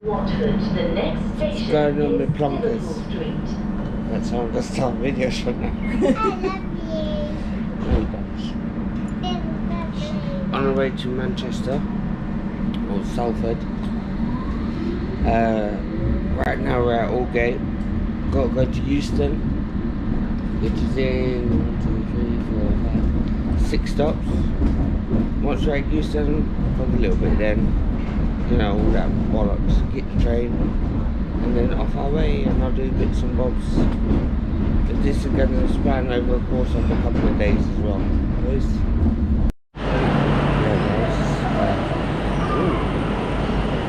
Watford, the next station going on with is Plunkers. Liverpool Street. That's how I'm going to start videos from now. On our way to Manchester, or Salford. Right now we're at Aldgate. Got to go to Euston, which is in 1, 2, 3, 4, 5, 6 stops. Once we're at Euston, probably a little bit then, you know, all that bollocks, get the train, and then off our way, and I'll do bits and bobs. But this is going to span over the course of a couple of days as well.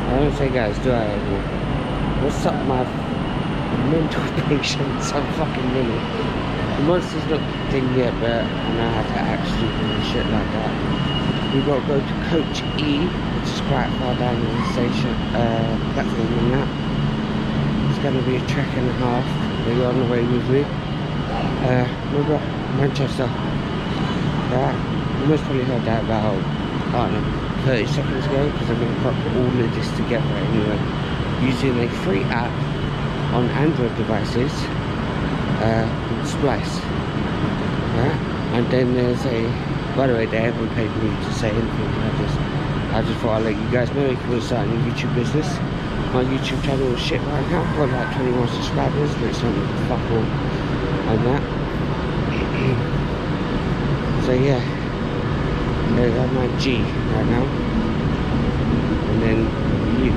I don't say guys, do I? What's up my mental patience? I'm fucking really. The monster's not kicked in yet, but I know how to act stupid and shit like that. We've got to go to Coach E, which is quite far down in the station, platform and that. It's going to be a trek and a half. They're on the way with me. We've got Manchester. Right, you most probably heard that about, I don't know, 30 seconds ago, because I'm going to put all of this together anyway, using a free app on Android devices, called Splice. Right? And then there's a, by the way, they haven't paid me to say anything. I just thought I'd let you guys know if you were starting a YouTube business. My YouTube channel is shit right now. I've got like 21 subscribers, but it's not fuck all on that. So yeah, I'm at G right now, and then U.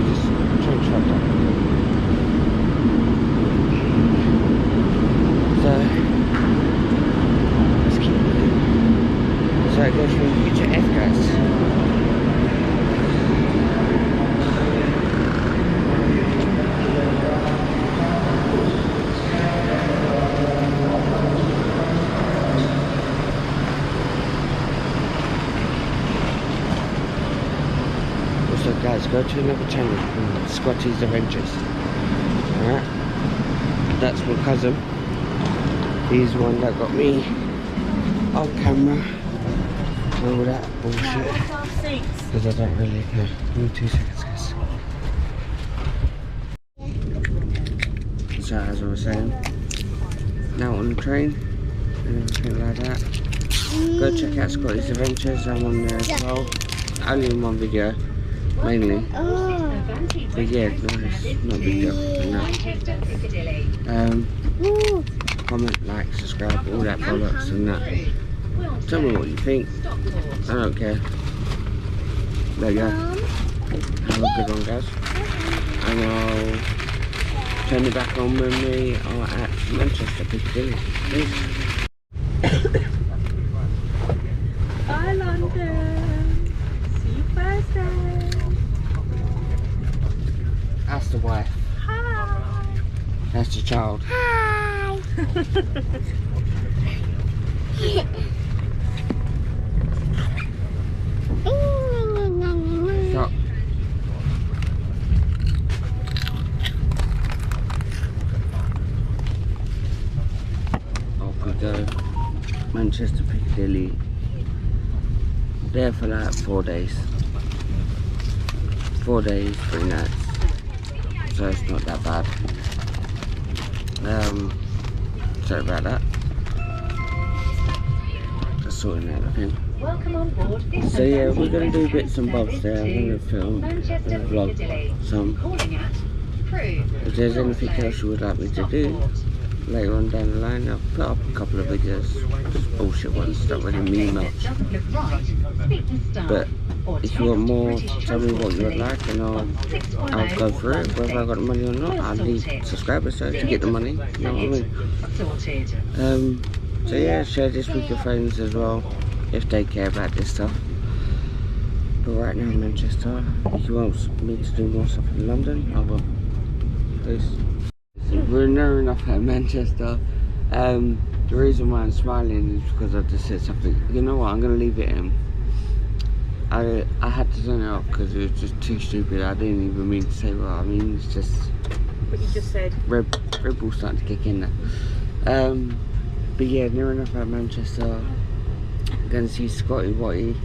Just change that up. So let's keep moving. So it goes from U to F, guys. So guys, go to another channel, Scotty's Adventures. Alright, that's my cousin. He's the one that got me on camera and all that bullshit, because I don't really care. Give me 2 seconds, guys. So as I was saying, now on the train and everything like that. Go check out Scotty's Adventures, I'm on there as well. Only in one video, mainly. But yeah, no, it's not a big deal. No. Comment, like, subscribe, all that bollocks and that. Tell me what you think. I don't care. There you go. Have a good one, guys. And I'll turn it back on when we are at Manchester, Piccadilly. Peace. Bye, London. See you Thursday. That's the wife. Hi. That's the child. Hi. Stop. Off we go. Manchester, Piccadilly. There for like 4 days. 4 days, 3 nights. So it's not that bad. Sorry about that. Just sorting out everything. Welcome on board. So yeah, we're gonna do bits and bobs there. I'm gonna film and vlog some. If there's anything else you would like me to do later on down the line, I'll put up a couple of videos, just bullshit ones, don't really mean much. But if you want more, tell me what you would like and I'll go through it. Whether I got the money or not, I need subscribers so to get the money, you know what I mean? So yeah, share this with your friends as well, if they care about this stuff. But right now in Manchester, if you want me to do more stuff in London, I will. Peace. We're near enough at Manchester. The reason why I'm smiling is because I just said something. You know what, I'm going to leave it in. I had to turn it off because it was just too stupid. I didn't even mean to say what I mean. It's just What you just said. Red Bull starting to kick in there. But yeah, near enough at Manchester. Going to see Scotty Watty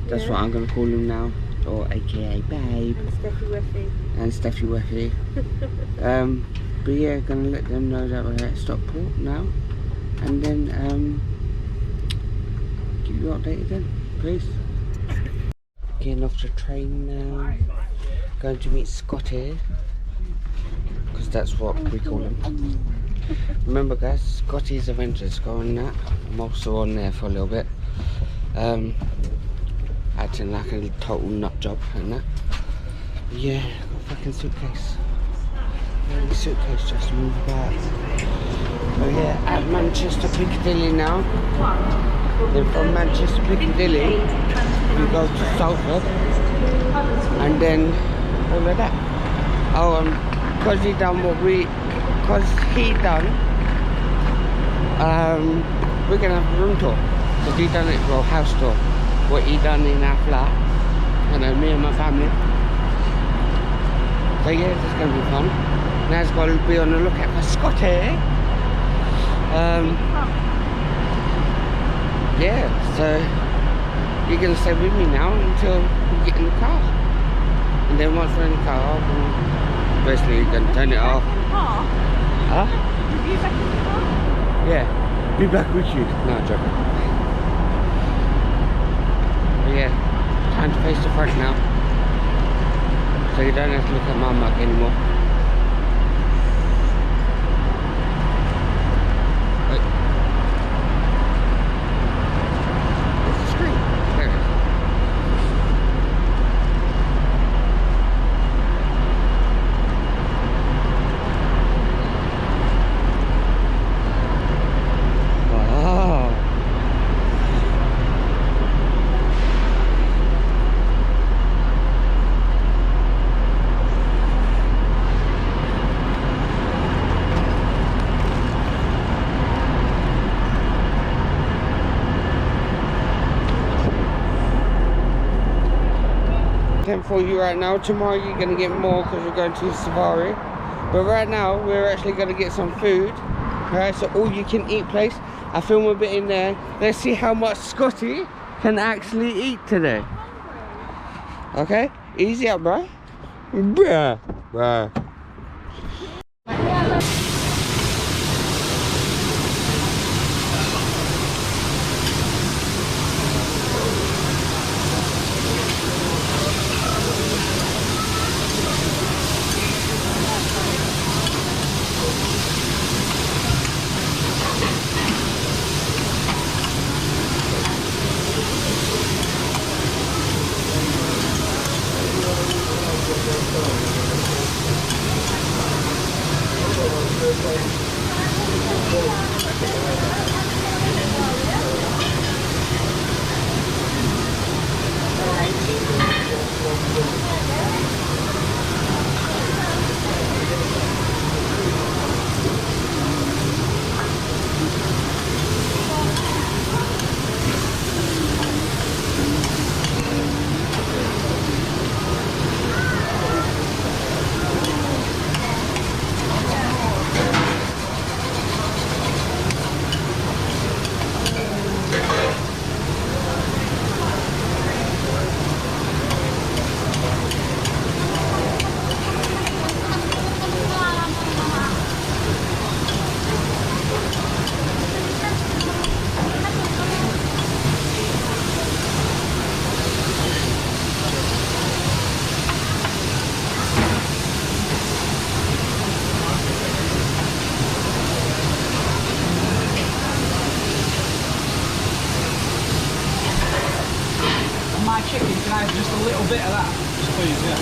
That's Yeah. what I'm gonna call him now, or AKA Babe. And Steffi Weffy. And Steffi Weffy. But yeah, gonna let them know that we're at Stockport now, and then keep you updated then. Peace. Getting off the train now. Going to meet Scotty, because that's what we call him. Remember guys, Scotty's Adventures, go on that. I'm also on there for a little bit. Acting like a total nut job and that. Yeah, got a fucking suitcase. The suitcase just moved back. Oh yeah, at Manchester Piccadilly now. Then from Manchester Piccadilly, we go to Salford, and then over that. Oh, because he done what we, we're gonna have a room tour. Because he done it, well, house tour. What he done in our flat, you know, me and my family. So yeah, this is gonna be fun. Now it's got to be on the lookout for Scotty. Yeah, so you're gonna stay with me now until we get in the car. And then once we're in the car, basically you're gonna turn it off. Huh? Be back in the car? Yeah, be back with you. No, I'm joking. But yeah, time to face the front now. So you don't have to look at my mug anymore. Wait. Where's the screen? There it is. Wow. 10 for you right now. Tomorrow you're gonna get more because we're going to Safari. But right now we're actually gonna get some food. Alright, so all you can eat place. I film a bit in there. Let's see how much Scotty can actually eat today. Okay? Easy up, bro. Bruh. Bruh. My chicken, can I have just a little bit of that? Just please, yeah.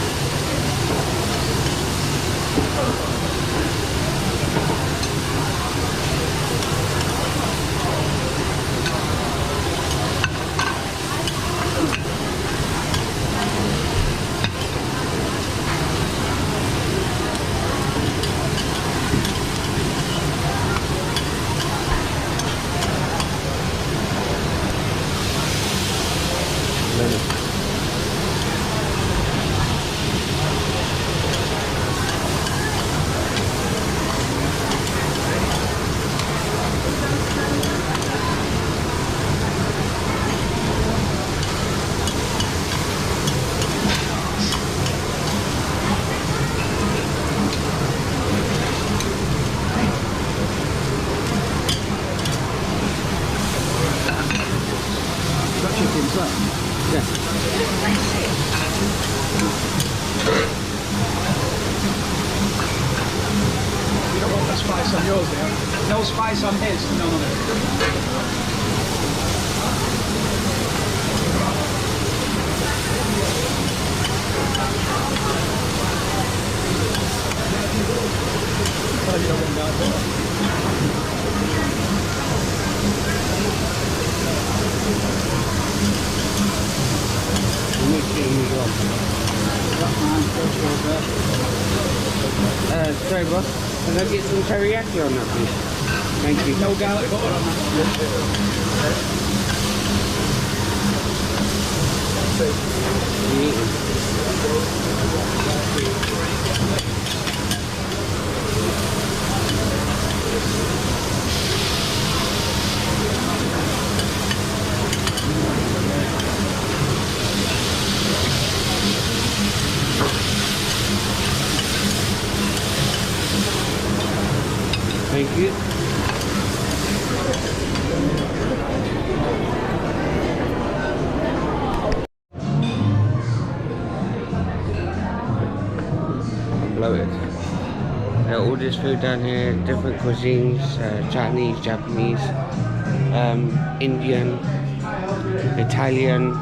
on yours, yeah? No spice on his? No, no, no. Oh, you don't want that, do Sorry boss, can I get some teriyaki on that please? Thank you. no garlic butter on that. Thank you. I'm bloated. All this food down here, different cuisines, Chinese, Japanese, Indian, Italian.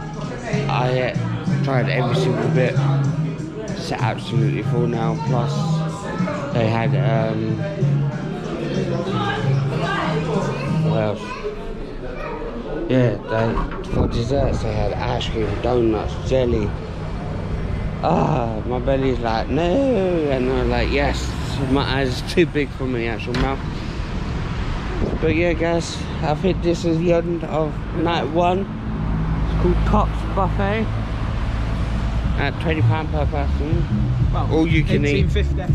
I tried every single bit. It's absolutely full now. Plus, they had what else? Yeah, for desserts they had ice cream, donuts, jelly. My belly's like no, and I'm like yes. My eyes are too big for my actual mouth. But yeah, guys, I think this is the end of night one. It's called Tops Buffet at £20 per person. Well, all you can eat. $18.50.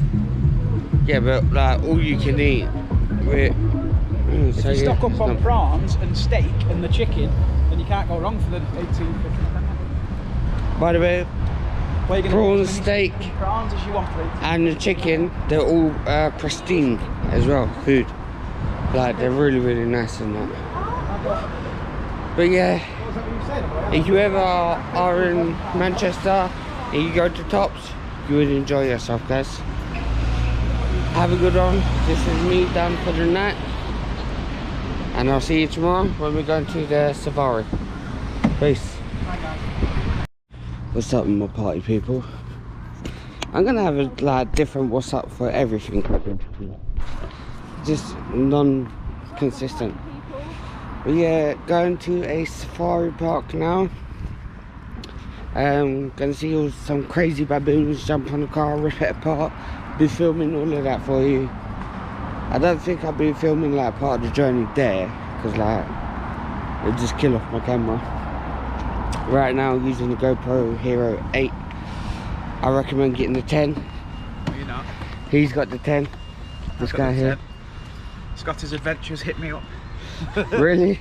Yeah, but like all you can eat. If you stock up on prawns and steak and the chicken, then you can't go wrong for the $18.50. By the way, prawns, steak, prawns as you want, please. and the chicken, they're all pristine as well, food. Like, they're really, really nice and that. But yeah, if you ever are in Manchester and you go to Tops, you would enjoy yourself, guys. Have a good one. This is me done for the night. And I'll see you tomorrow when we're going to the safari. Peace. What's up, my party people? I'm gonna have a like different what's up for everything. Just non-consistent. But yeah, going to a safari park now. Gonna see some crazy baboons jump on the car, rip it apart. Be filming all of that for you. I don't think I'll be filming like part of the journey there, because like it'll just kill off my camera. Right now I'm using the GoPro Hero 8. I recommend getting the 10. No, you're not. He's got the 10. This guy here. Scotty's Adventures hit me up. Really?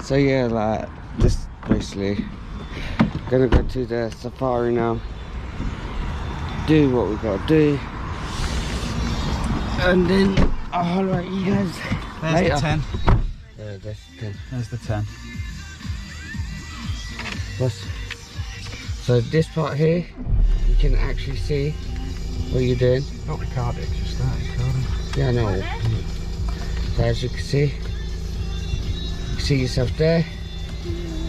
So yeah, like just basically gonna go to the safari now. Do what we gotta do. And then I'll holler at you guys later. The 10. Yeah, that's the 10. There's the 10. So this part here, you can actually see what you're doing. Don't record it, just start recording. Yeah, I know. So as you can see yourself there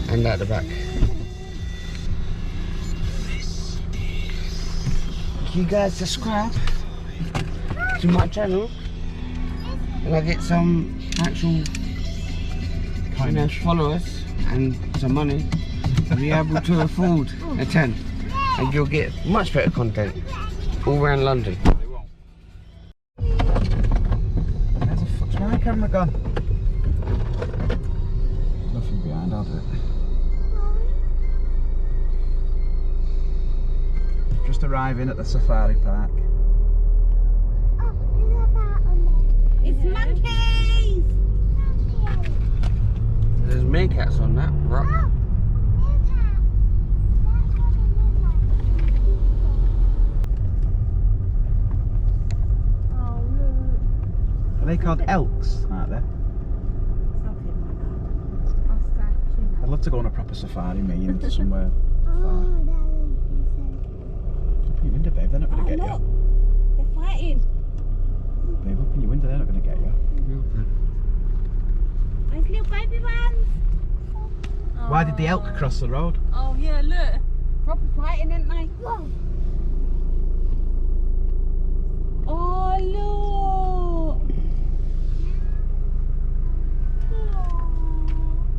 and at the back. Can you guys subscribe to my channel and I get some actual followers and some money to be able to afford a 10, and you'll get much better content all around London. Where's my camera gone? Nothing behind, I'll do it. Just arriving at the safari park. It's monkeys! There's meerkats on that rock. Are they called elks, aren't they? I'd love to go on a proper safari, me, into somewhere far. Open your window, babe, they're not going to get you. They're fighting. Babe, open your window, they're not going to get you. There's little baby ones. Why did the elk cross the road? Oh yeah, look. Proper fighting, didn't they? Whoa. Oh look.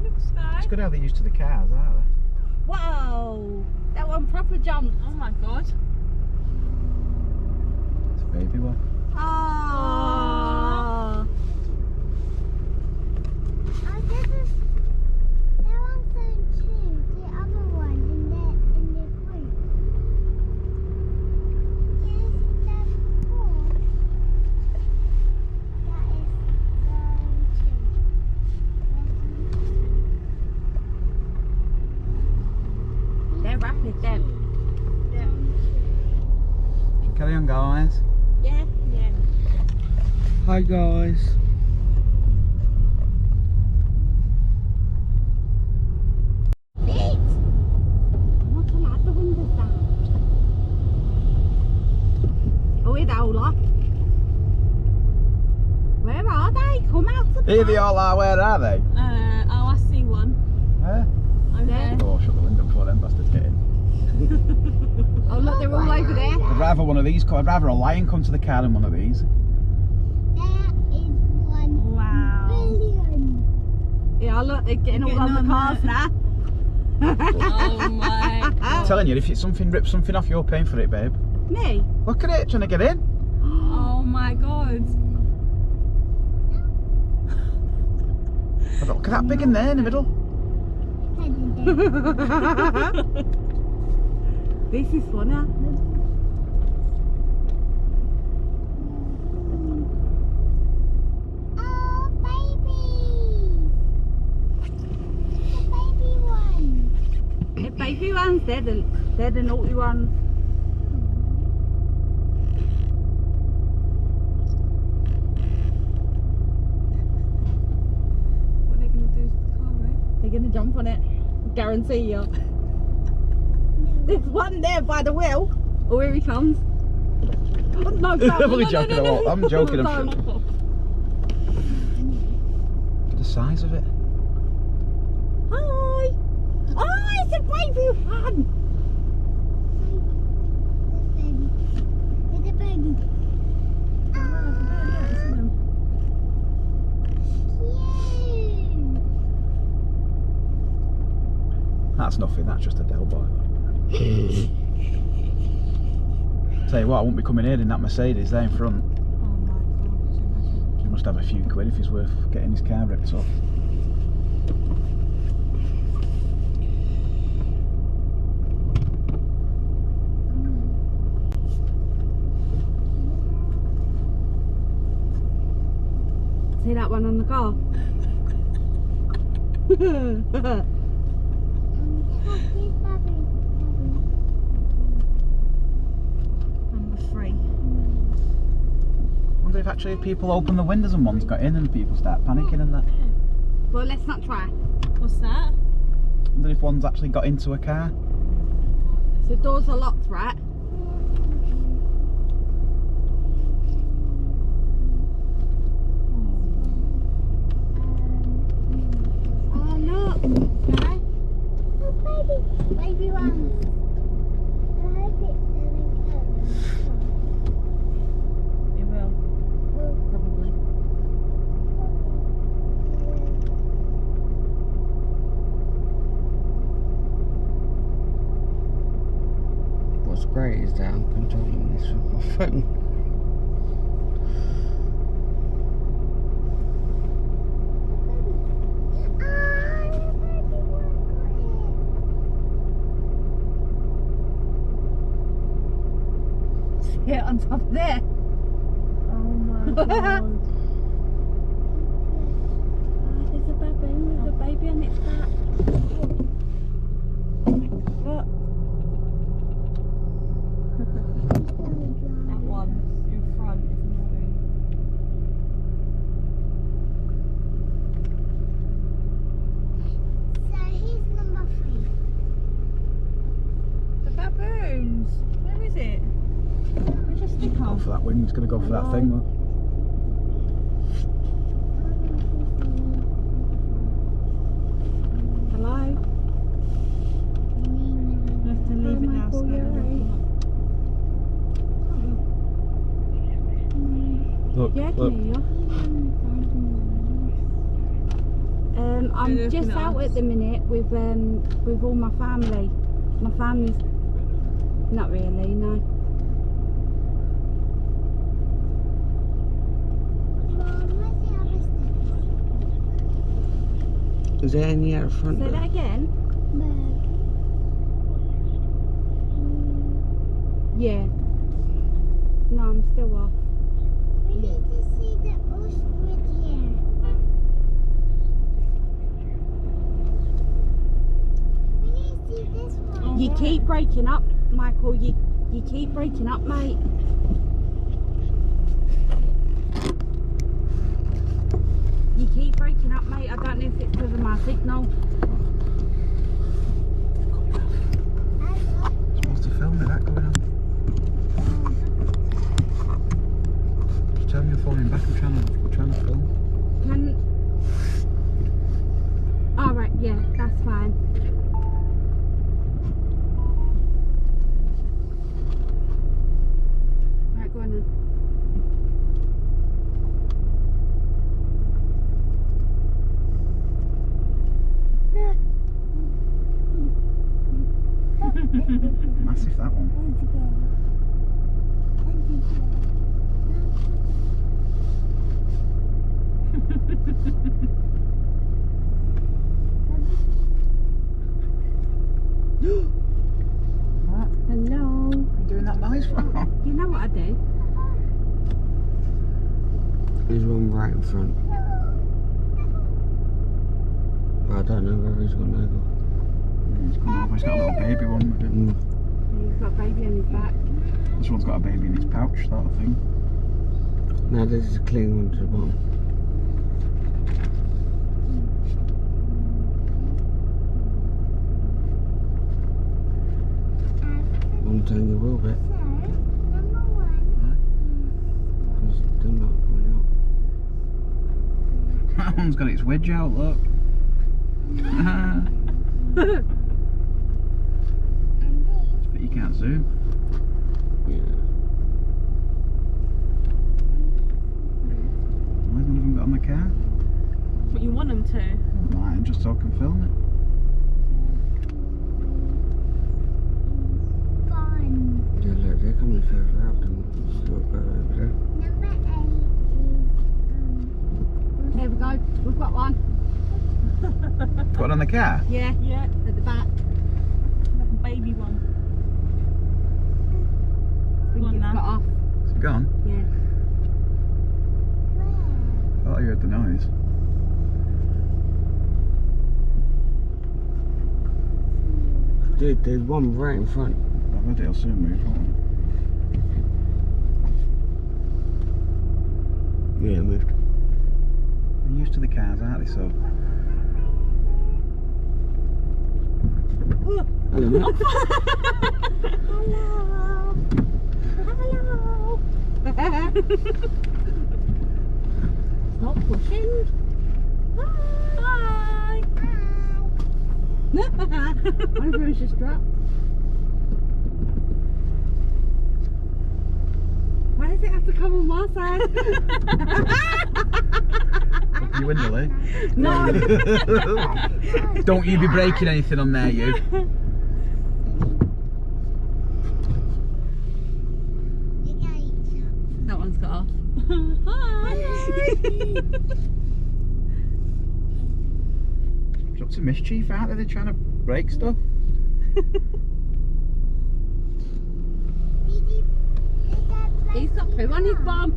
Looks nice. It's good how they're used to the cars, aren't they? Wow. That one proper jumped. Oh my god. It's a baby one. Oh. That one's so cute. The other one in the group. Yes, that's cool. That is so cute. They're rapid then. Carry on, guys. Yeah, yeah. Hi guys. Oh, it's Ola. Where are they? Come out the Here they all are, where are they? Oh, I see one. Where? I'm there. Oh, shut the window before them bastards get in. Oh, look, they're all over there. I'd rather one of these, I'd rather a lion come to the car than one of these. That is 1 Wow. billion. Yeah, look, they're getting all on the cars now. Oh my I'm god. telling you, if it's something rips something off, you're paying for it, babe. Me? Look at it, trying to get in. Oh my god. Look at that big in there in the middle. This is funny. Oh, babies. The baby one. The baby ones, they're the naughty ones. What are they going to do to the car, right? They're going to jump on it. Guarantee you. There's one there by the wheel. Oh, here he comes. Oh, no, I'm only joking, I'm joking. I'm sure. Look at the size of it. Hi. Oh, it's a baby one. It's a baby. Cute. That's nothing, that's just a Del Boy. Tell you what, I won't be coming here in that Mercedes there in front. Oh my god, could you imagine? He must have a few quid if he's worth getting his car ripped off. See that one on the car? Number 3. Wonder if actually people open the windows and one's got in and people start panicking and that. Well, let's not try. What's that? Wonder if one's actually got into a car. The doors are locked, right? Oh, look. Okay. Oh, baby. Baby one. I hope it's It will. Probably. What's great is that I'm controlling this with my phone. Sit on top of there. Oh my god. There's a baboon with a baby on its back. Look. That one in front is naughty. So here's number 3. The baboons. Where is it? Where's your stick Go on? for that wing, he's going to go for that thing. Look. Look, Yeah, I can hear you. I'm You're just looking at out us. at the minute with all my family. My family's not really, no. Mom, where's the other stick? Is there any out front? Say there? that again. Yeah. No, I'm still off. We need to see the ostrich here. We need to see this one. You keep breaking up, Michael. You keep breaking up, mate. You keep breaking up, mate. I don't know if it's because of my signal. supposed to film me, that going on. Just tell me you're phoning back, I'm trying to film. Alright, yeah, that's fine. Right, go on then. Massive, that one. What? Hello. Are you doing that noise for? You know what I do? There's one right in front. But I don't know where he's gonna go. He's come over, he's got a little baby one with him. He's got a baby on his back. This one's got a baby in his pouch, sort of thing. Now this is clinging onto the bottom. One turn your wheel bit. Number one. Because they're not coming That one's got its wedge out, look. But you can't zoom. up. Yeah. Why has none of them got on the car? But you want them to. Don't mind, just so I can film it. Fun. Yeah, look, they're coming further out than over there. Number 8 is There we go. We've got one. Got it on the car? Yeah, Yeah, at the back. like a baby one. I think Go on it's now. got off. Is it gone? Yeah. I thought I heard the noise. Dude, there's one right in front. I bet it'll soon move, won't it? Yeah, it moved. They're used to the cars, aren't they? So Hello. Stop pushing. Hi. One of them's just dropped. Why does it have to come on my side? up your window, eh? No. Don't you be breaking anything on there, you. That one's got off. It's up to mischief, aren't they? They're trying to break stuff. He's got poo on his bum.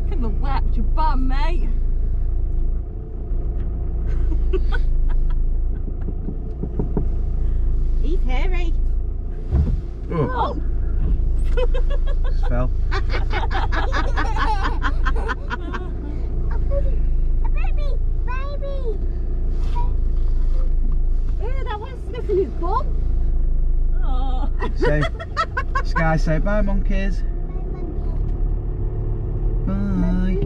Couldn't have whacked your bum, mate. He's hairy. Oh, just fell. Ew, that one's sniffing his bum. Oh. Say, Sky, say bye, monkeys. Bye.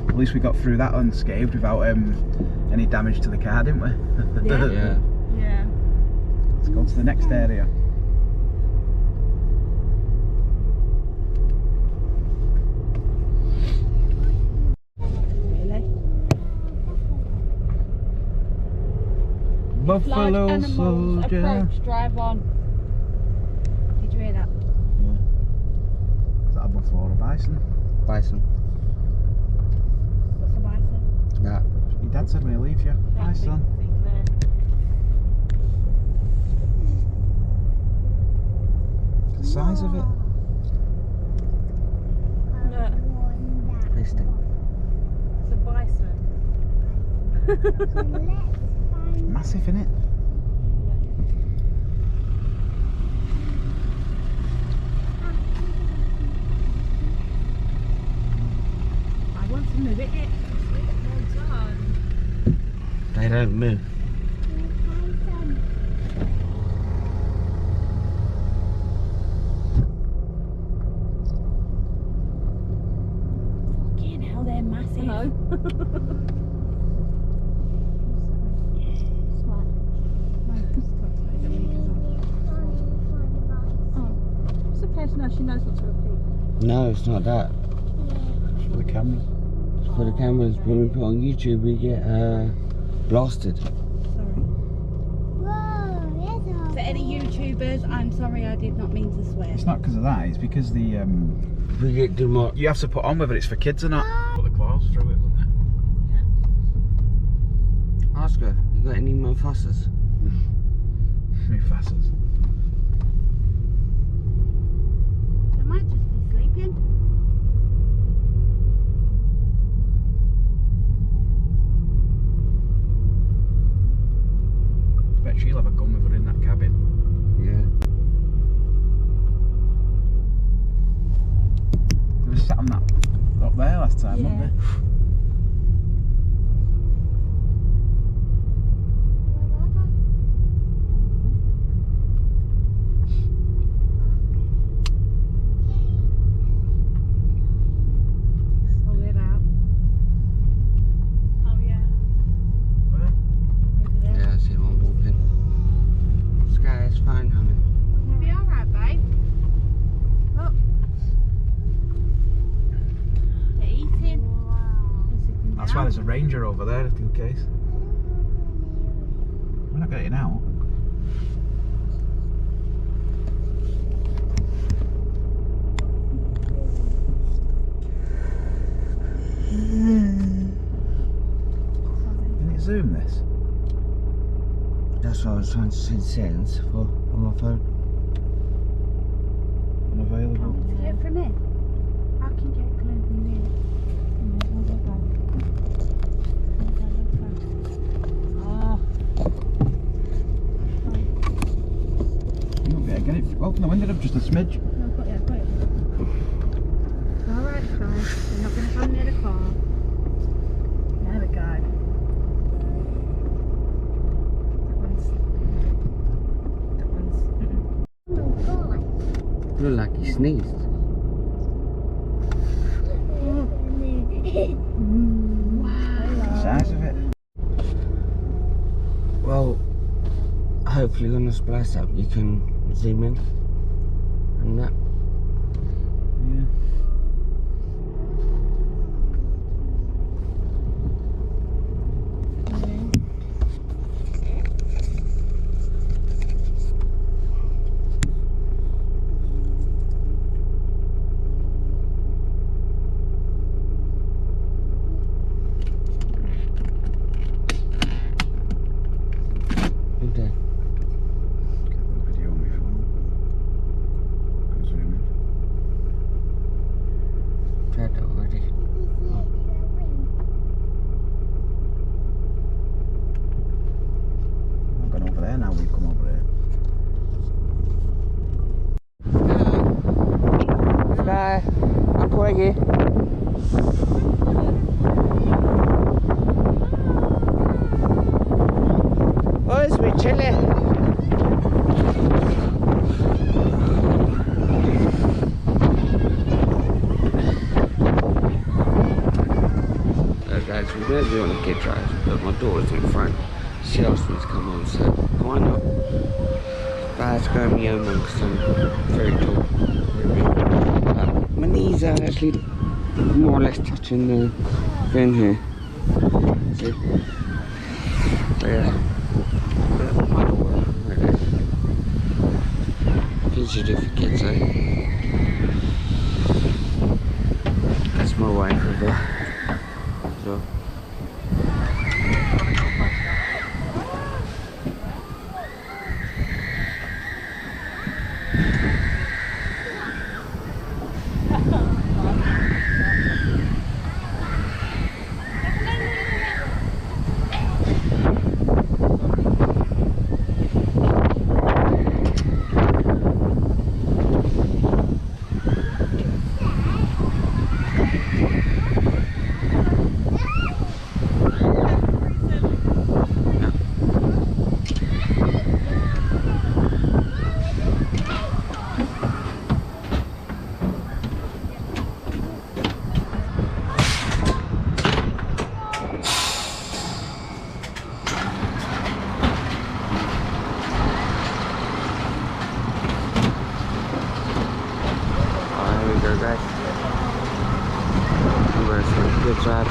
At least we got through that unscathed without any damage to the car, didn't we? Yeah. Yeah. Yeah. Let's go to the next area. Really? Large Buffalo animals soldier. approach, drive on. Did you hear that? Yeah. Is that a buffalo or a bison? Bison. What's a bison? That. Your dad said when he leaves you. That Bison. big thing there. The size of it. Look, Tasty. it's a bison. Massive, innit? I want to move it. They don't move. Fucking hell, they're massive. Hello. It's okay to know she knows what to repeat. No, it's not that. For the camera. For the cameras, when we put on YouTube, we get blasted. Sorry. For any YouTubers, I'm sorry, I did not mean to swear. It's not because of that, it's because the We get the more. you have to put on whether it's for kids or not. Put the claws through it, wouldn't it? Ask her, you got any Mufassas? Mufassas. They might just be sleeping. Bet she'll have a gun with her in that cabin. Yeah. They were sat on that up there last time, weren't they? Pull it out. Oh yeah. Where? Over there. Yeah, I see one walking. Sky is fine, honey. You'll be alright, babe. Look. They're eating. That's why there's a ranger over there, just in case. We're not getting out. Can it zoom this? That's what I was trying to see settings for on my phone. Unavailable. Did you get it from here? How can you get it clear from here? Oh. You won't be able to get it. Open the window up just a smidge. No, I've got it, I've got it. Alright, guys. We're not going to come near the car. There we go. That one's. Look like he sneezed. The size of it. Well, hopefully on the splash up you can zoom in and that. Yeah. Look there. Get the video on my phone. Go zoom in. Tried that already. I've gone over there now, we've come over here. Sky, Uncle Eggy. Oh, it's me chilly. Guys, we're going to do on a kid drive, but my daughter's in front. She asked me to come on, so why not? But I have to go in my own one because I'm very tall. My knees are actually more or less touching the thing here. See? So yeah. Things you do for kids, eh? That's my wife over there. So. Guys, good job.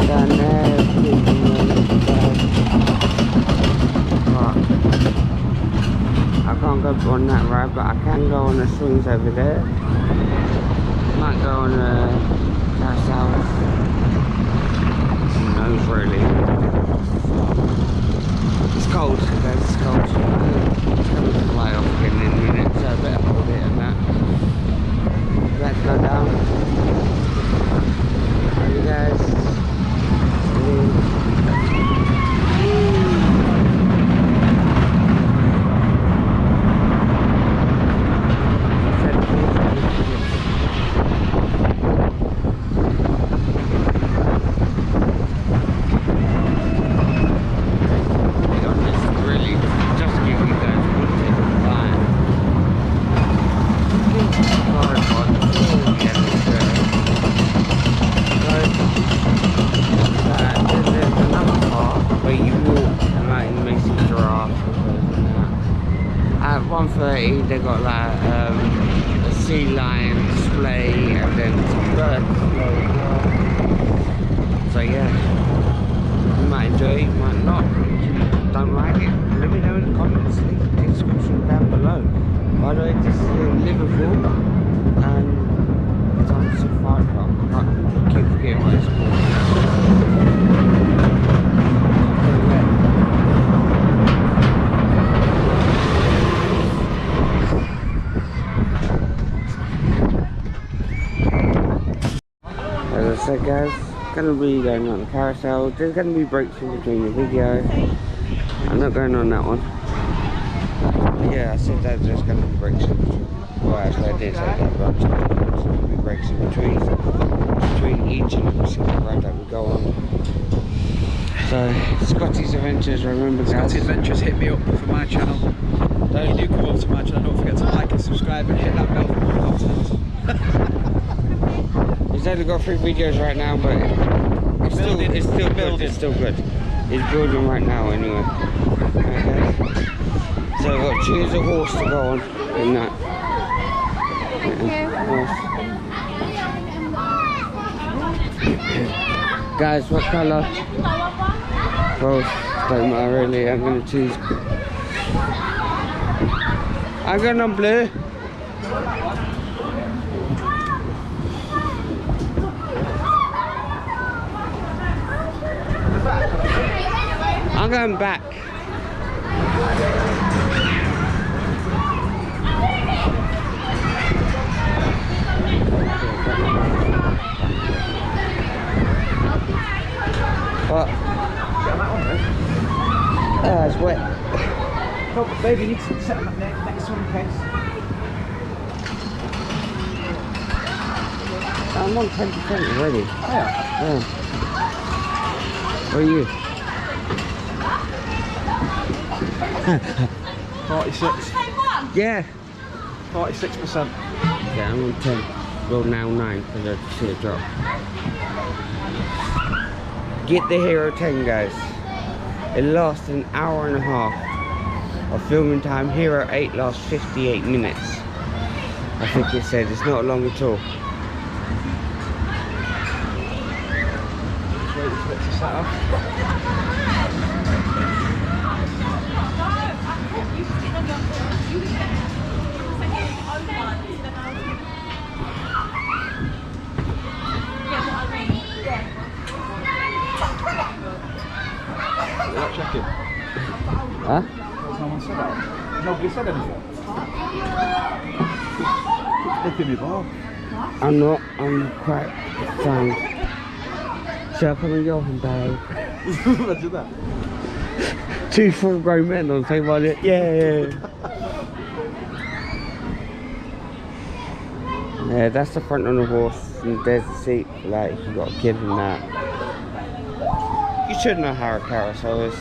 Down there, I can't go on that ride, but I can go on the swings over there. Might go on carousels. Who knows really. It's cold, guys, it's cold. It's coming to fly off again in a minute, so I better hold it and that. Let's go down. Are you guys? At 1:30 they got like a sea lion display and then some bird display as well. So yeah, you might enjoy it, you might not. If you don't like it, let me know in the comments, leave the description down below. By the way, this is in Liverpool and it's on Safari Park. I keep forgetting what it's called. As I said guys, gonna be going on the carousel. There's gonna be breaks in between the video. I'm not going on that one. But yeah, I said that there's gonna be breaks in between. Well actually I did say that, but there's gonna be breaks in between each and every single ride that we go on. So Scotty's Adventures, remember guys. Scotty's Adventures, hit me up for my channel. When you do come over to my channel, don't forget to like and subscribe and hit that bell for more content. He's only got 3 videos right now, but it's still good. It's still good. It's building right now anyway. Okay. So I've got to choose a horse to go on in that. Guys, what colour? Well, don't matter really. I'm gonna choose. I'm going on blue. I'm going back. What? It's wet. Oh, baby, you need to set on that next one in case. I'm on 10% already. Oh, yeah. Yeah. Where are you? 46. Yeah. 46%. Yeah, I'm on 10. Well, now 9 because I just see a drop. Get the Hero 10, guys. It lasts an hour and a half of filming time. Hero 8 lasts 58 minutes. I think it said it's not long at all. Just waiting for it to set up. You're not checking. Huh? There's no one said that. Nobody said anything. Flipping me ball. I'm not. I'm quite sound. Shall I come and go from Dave? Imagine that. 2 full-grown men on the same one. Yeah. Yeah, that's the front on the horse, and there's the seat. Like, you got a kid in that. You should know how a carousel is,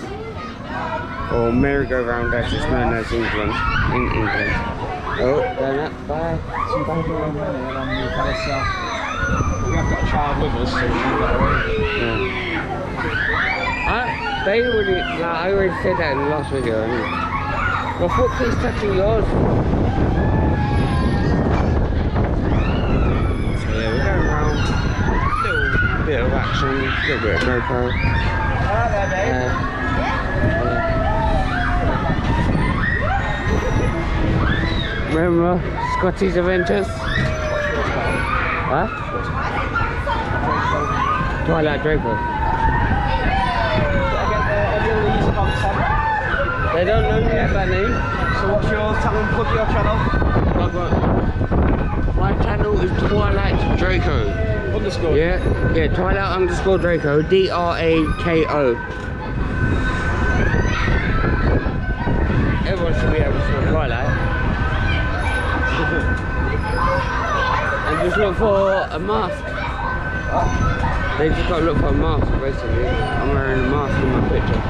or merry-go-round as it's known as England. In England. Oh, going up. Bye. Two people on the carousel. We have got a child with us, so we can't get away. Yeah. They already, like, I already said that in the last video. My foot keeps touching yours. So yeah, we're going around. A little bit of action, a little bit of GoPro. Remember Scotty's Adventures? Huh? Twilight Draco. They don't know me as that name. So what's yours? Tell them plug your channel. My channel is Twilight Draco. Underscore. Yeah, Twilight_Draco. DRAKO. Everyone should be able to spell Twilight. And just look for a mask. They just got to look for a mask, basically. I'm wearing a mask in my picture.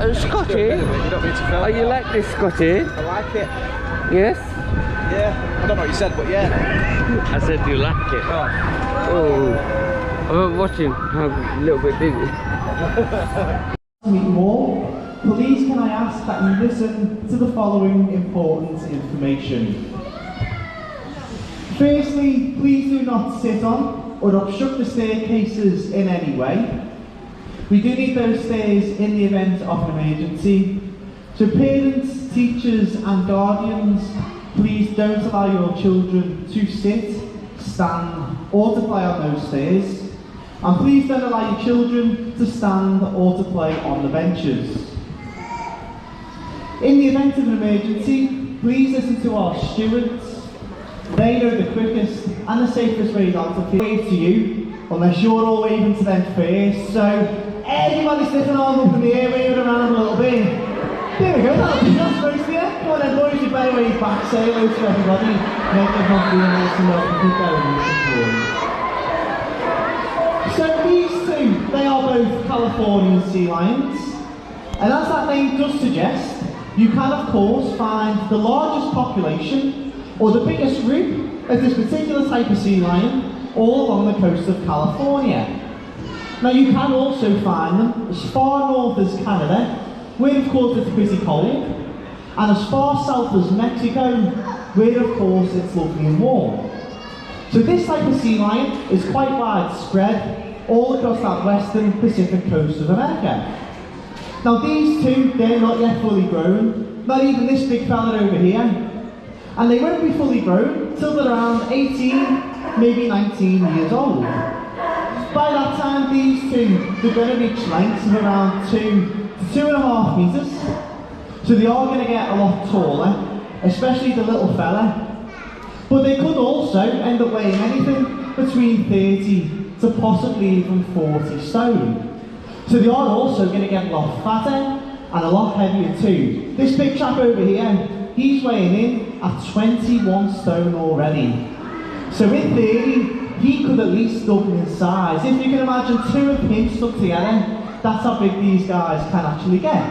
Oh, Scotty? You don't need to film. Oh, you like this, Scotty? I like it. Yes? Yeah. I don't know what you said, but yeah. I said you like it. Oh. I'm watching. I'm a little bit dizzy. More, please can I ask that you listen to the following important information. Firstly, please do not sit on or obstruct the staircases in any way. We do need those stairs in the event of an emergency. So parents, teachers and guardians, please don't allow your children to sit, stand or to play on those stairs. And please don't allow your children to stand or to play on the benches. In the event of an emergency, please listen to our stewards. They know the quickest and the safest way out of here. Wave to you, unless you're all waving to them first. So everybody sticking arms up in the air, waving around a little bit. There we go, that'll be us supposed to be. Come on then boys, you better wave back, say hello to everybody. Make them happy and listen up and keep going. So these two, they are both Californian sea lions, and as that name does suggest, you can of course find the largest population or the biggest group of this particular type of sea lion all along the coast of California. Now you can also find them as far north as Canada, where of course it's pretty cold, and as far south as Mexico, where of course it's lovely and warm. So this type of sea lion is quite widespread all across that western Pacific coast of America. Now these two, they're not yet fully grown, not even this big fella over here, and they won't be fully grown till they're around 18, maybe 19 years old. By that time these two, they're going to reach lengths of around 2 to 2.5 metres, so they are going to get a lot taller, especially the little fella, but they could also end up weighing anything between 30 to possibly even 40 stone. So they are also going to get a lot fatter and a lot heavier too. This big chap over here, he's weighing in at 21 stone already. So in theory, he could at least double in size. If you can imagine two of him stuck together, that's how big these guys can actually get.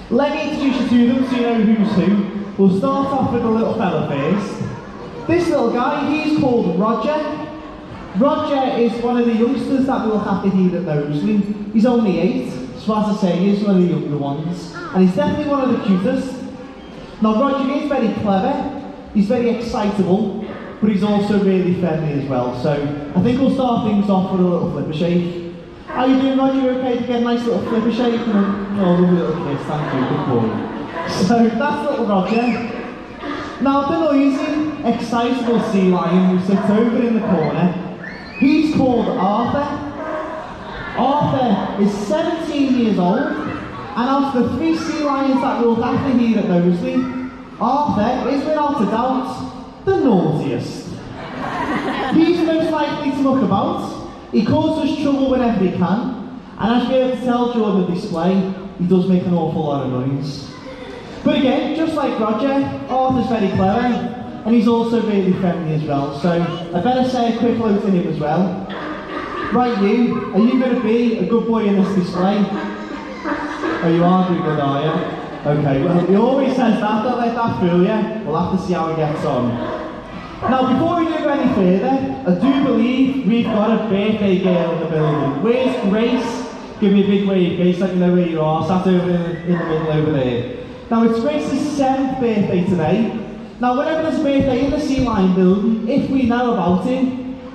Let me introduce you to them so you know who's who. We'll start off with the little fella first. This little guy, he's called Roger. Roger is one of the youngsters that we look after here at Knowsley. He's only 8, so as I say, he's one of the younger ones. And he's definitely one of the cutest. Now Roger is very clever, he's very excitable, but he's also really friendly as well. So I think we'll start things off with a little flipper shake. How you doing, Roger? You okay to get a nice little flipper shake? And a lovely little kiss, thank you, good boy. So that's little Roger. Now the noisy, excitable sea lion who sits over in the corner, he's called Arthur. Arthur is 17 years old, and out of the 3 sea lions that we look after here at Knowsley, Arthur is without a doubt the naughtiest. He's most likely to muck about, he causes trouble whenever he can, and as you'll be able to tell during the display, he does make an awful lot of noise. But again, just like Roger, Arthur's very clever, and he's also really friendly as well, so I better say a quick hello to him as well. Right, you, are you going to be a good boy in this display? Oh, you are doing good, are you? Okay, well, he always says that, don't let that fool you. We'll have to see how he gets on. Now, before we do go any further, I do believe we've got a birthday girl in the building. Where's Grace? Give me a big wave, Grace, let me know where you are. Sat over in the middle over there. Now, it's Grace's 7th birthday today. Now, whenever there's a birthday in the Sea Lion building, if we know about it,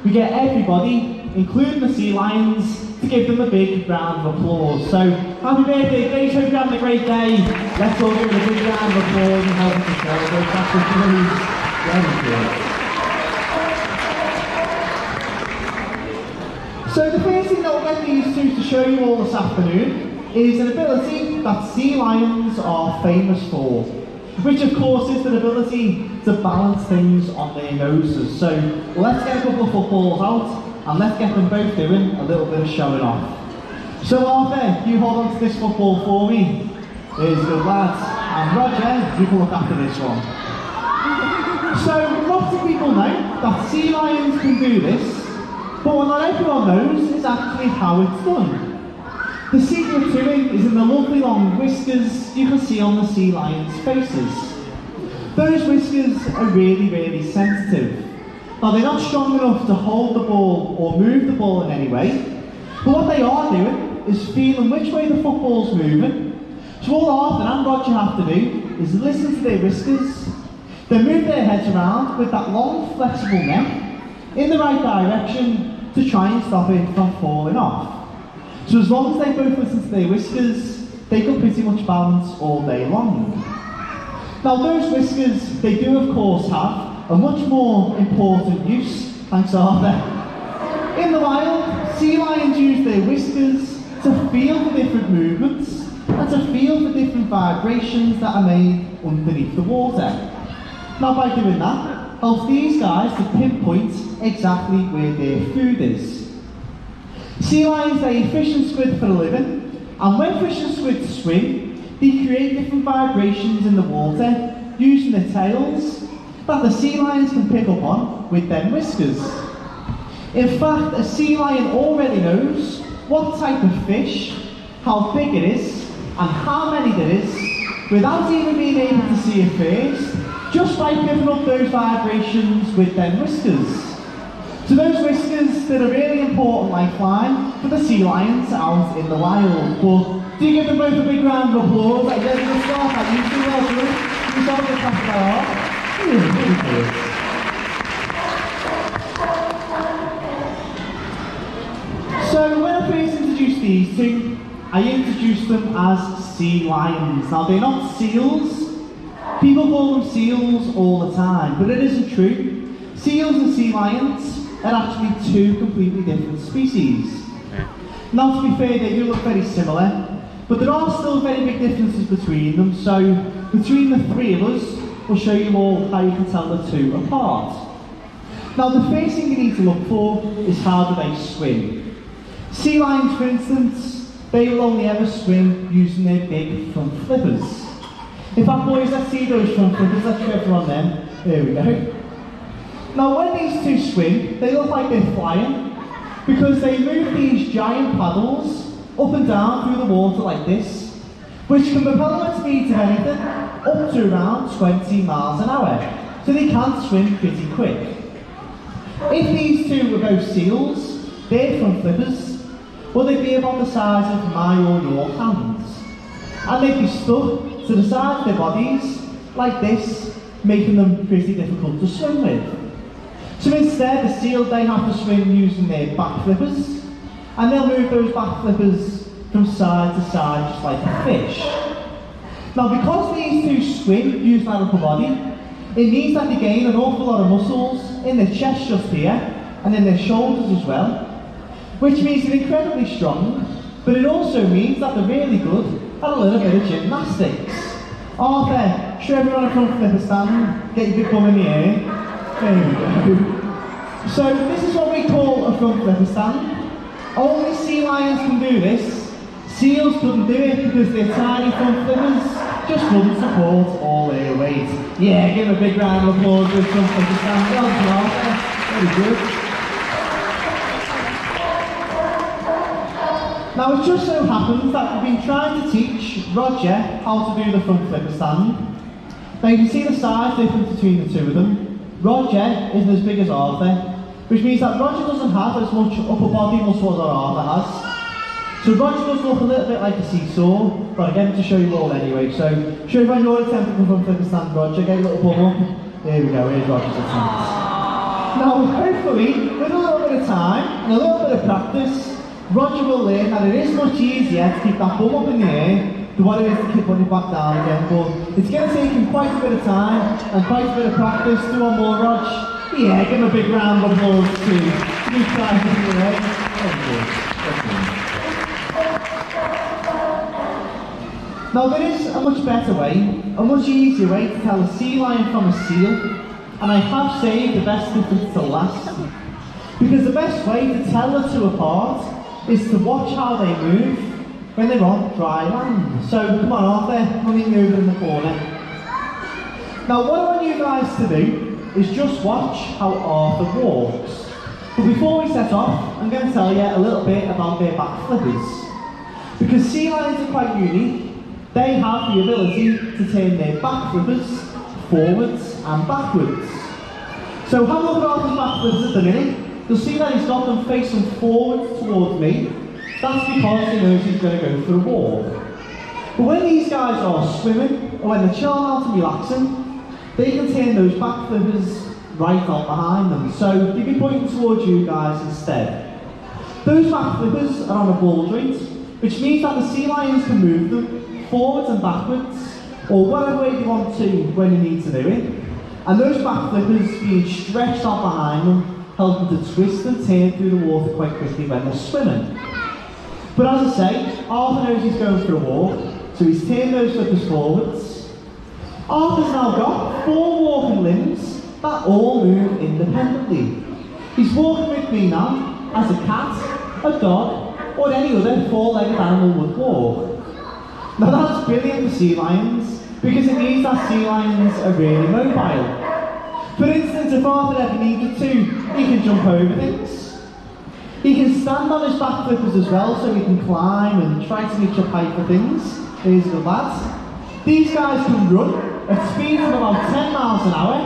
we get everybody, including the Sea Lions, to give them a big round of applause. So, happy birthday, Grace, hope you're having a great day. Let's all give them a big round of applause and help them to celebrate. That's what very good. So the first thing that we'll get these two to show you all this afternoon is an ability that sea lions are famous for, which of course is the ability to balance things on their noses. So let's get a couple of footballs out and let's get them both doing a little bit of showing off. So Arthur, you hold on to this football for me. There's good lads. And Roger, you can look after this one. So lots of people know that sea lions can do this, but what not everyone knows is actually how it's done. The secret to it is in the lovely long whiskers you can see on the sea lions' faces. Those whiskers are really, really sensitive. Now they're not strong enough to hold the ball or move the ball in any way, but what they are doing is feeling which way the football's moving. So all Arthur and Roger have to do is listen to their whiskers, then move their heads around with that long flexible neck in the right direction to try and stop it from falling off. So as long as they both listen to their whiskers, they can pretty much balance all day long. Now those whiskers, they do of course have a much more important use, thanks Arthur. In the wild, sea lions use their whiskers to feel the different movements and to feel the different vibrations that are made underneath the water. Now by doing that, helps these guys to pinpoint exactly where their food is. Sea lions, they eat fish and squid for a living, and when fish and squid swim, they create different vibrations in the water using their tails that the sea lions can pick up on with their whiskers. In fact, a sea lion already knows what type of fish, how big it is, and how many there is, without even being able to see it first, just by picking up those vibrations with their whiskers. So those whiskers, they're a really important lifeline for the sea lions out in the wild. But do you give them both a big round of applause? Like they're going to start that you do well good. You start to clap that off. Really good. So when I first introduced these two, I introduced them as sea lions. Now they're not seals. People call them seals all the time, but it isn't true. Seals and sea lions are actually 2 completely different species. Now to be fair, they do look very similar, but there are still very big differences between them, so between the 3 of us, we'll show you all how you can tell the 2 apart. Now the first thing you need to look for is how do they swim. Sea lions, for instance, they will only ever swim using their big front flippers. In fact, boys, let's see those front flippers. Let's go for on them. There we go. Now when these two swim, they look like they're flying because they move these giant paddles up and down through the water like this, which can propel them at speeds of anything up to around 20 miles an hour, so they can swim pretty quick. If these two were both seals, their front flippers, well, they'd be about the size of my or your hands, and they'd be stuck to the side of their bodies like this, making them pretty difficult to swim with. So instead, the seal, they have to swim using their back flippers, and they'll move those back flippers from side to side just like a fish. Now because these two swim using their upper body, it means that they gain an awful lot of muscles in their chest just here, and in their shoulders as well, which means they're incredibly strong, but it also means that they're really good at a little bit of gymnastics. Arthur, show everyone a front flipper stand, get your big bum in the air. There we go. So this is what we call a front flipper stand. Only sea lions can do this. Seals couldn't do it because their tiny front flippers just wouldn't support all their weight. Yeah, give them a big round of applause for the front flipper stand. Well done, Arthur. Very good. Now it just so happens that we've been trying to teach Roger how to do the front flipper stand. Now you can see the size difference between the two of them. Roger isn't as big as Arthur, which means that Roger doesn't have as much upper body muscle as Arthur has. So Roger does look a little bit like a seesaw, but I get him to show you all anyway. So show everyone your attempt to front flipper stand, Roger. Get a little bum up. There we go, here's Roger's attempt. Now hopefully, with a little bit of time and a little bit of practice, Roger will learn that it is much easier to keep that bum up in the air than what it is to keep putting it back down again. But it's going to take him quite a bit of time and quite a bit of practice. Do one more, Rog. Yeah, give him a big round of applause too. Good try, Now there is a much better way, a much easier way to tell a sea lion from a seal, and I have saved the best difference to last. Because the best way to tell the two apart is to watch how they move when they're on dry land. So come on Arthur, I'll meet you over in the corner. Now what I want you guys to do is just watch how Arthur walks. But before we set off, I'm going to tell you a little bit about their back flippers. Because sea lions are quite unique. They have the ability to turn their back flippers forwards and backwards. So have a look at Arthur's back flippers at the minute. You'll see that he's got them facing forward towards me. That's because he knows he's going to go for a walk. But when these guys are swimming, or when they're chilling out and relaxing, they can turn those back flippers right out behind them. So they'll be pointing towards you guys instead. Those back flippers are on a ball joint, which means that the sea lions can move them forwards and backwards, or whatever way they want to when you need to do it. And those back flippers being stretched out behind them, help them to twist and turn through the water quite quickly when they're swimming. But as I say, Arthur knows he's going for a walk, so he's turned those flippers forwards. Arthur's now got 4 walking limbs that all move independently. He's walking with me now as a cat, a dog, or any other 4-legged animal would walk. Now that's brilliant for sea lions, because it means that sea lions are really mobile. For instance, if Arthur ever needed to, he can jump over things. He can stand on his back flippers as well, so he can climb and try to reach up high for things. Here's the lads. These guys can run at speeds of about 10 miles an hour,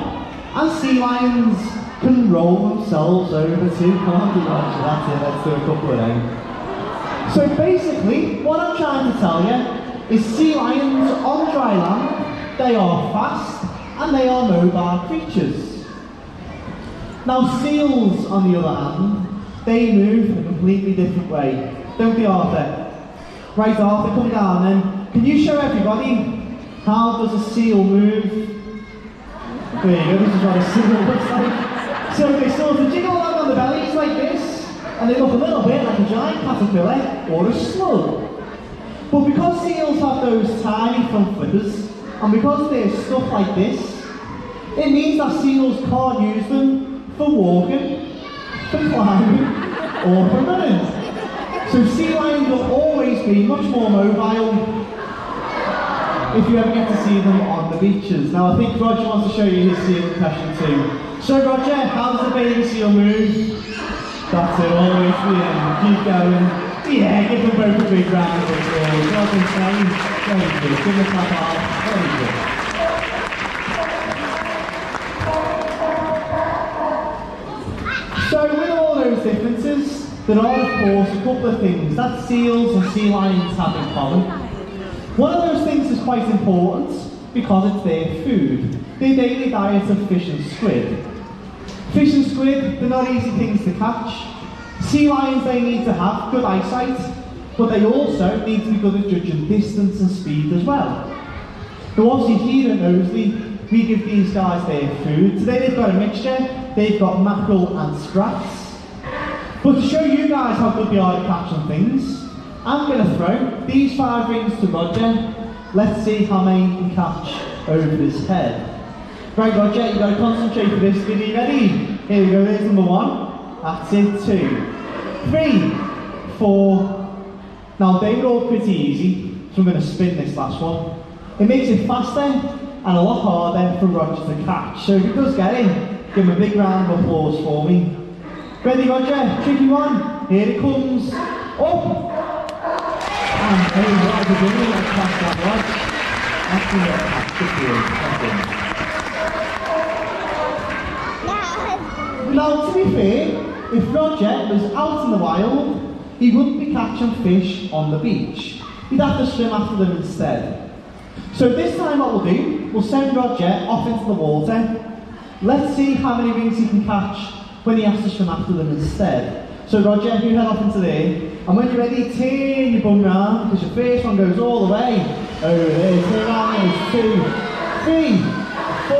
and sea lions can roll themselves over too. Can't do much of that here, let's do a couple of them. So basically, what I'm trying to tell you is sea lions on dry land, they are fast and they are mobile creatures. Now seals, on the other hand, they move in a completely different way. Don't they, Arthur? Right, Arthur, come down then. Can you show everybody how does a seal move? There you go, this is what a seal looks like. So they sort of jiggle along on the bellies like this, and they look a little bit like a giant caterpillar or a slug. But because seals have those tiny front flippers, and because they're stuck like this, it means that seals can't use them for walking, for climbing, or for running. So sea lions will always be much more mobile. if you ever get to see them on the beaches. Now I think Roger wants to show you his seal impression too. So Roger, how does the baby seal move? That's it, all the way to the end. Keep going. Yeah, give them both a big round of applause. Well done, Shane. Very good. Give them a clap out. Very good. So with all those differences, there are of course a couple of things that seals and sea lions have in common. One of those things is quite important because it's their food. Their daily diet of fish and squid. Fish and squid, they're not easy things to catch. Sea lions, they need to have good eyesight, but they also need to be good at judging distance and speed as well. Now obviously here at Knowsley, we give these guys their food. Today they've got a mixture. They've got mackerel and sprats. But to show you guys how good they are at catching things, I'm going to throw these 5 rings to Roger. Let's see how many he can catch over his head. Right Roger, you've got to concentrate for this. Are you ready? Here we go, there's number 1. That's it, 2, 3, 4. Now they were all pretty easy, so I'm going to spin this last one. It makes it faster and a lot harder for Roger to catch. So if he does get it, give him a big round of applause for me. Ready Roger? Tricky one. Here it comes. Up! And hey, what are we doing? Let's pass that one. That's the catch. Now to be fair, if Roger was out in the wild, he wouldn't be catching fish on the beach. He'd have to swim after them instead. So this time what we'll do, we'll send Roger off into the water. Let's see how many rings he can catch when he has to swim after them instead. So Roger, you head off into there, and when you're ready, turn your bum round, because your first one goes all the way over there. Turn around, there's 2, 3, 4,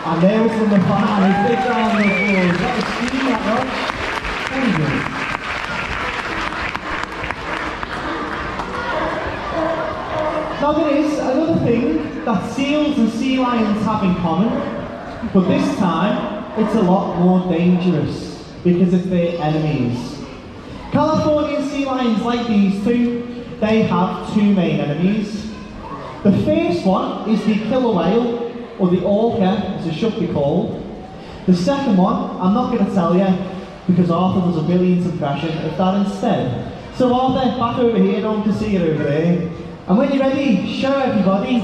and there's number 5. Big round of applause. That was speedy, that Roger. Very good. Now there is another thing that seals and sea lions have in common, but this time it's a lot more dangerous because it's their enemies. Californian sea lions, like these two, they have 2 main enemies. The first one is the killer whale, or the orca as it should be called. The second one, I'm not going to tell you because Arthur does a brilliant impression of that instead. So Arthur, back over here, no one can see it over there. And when you're ready, show everybody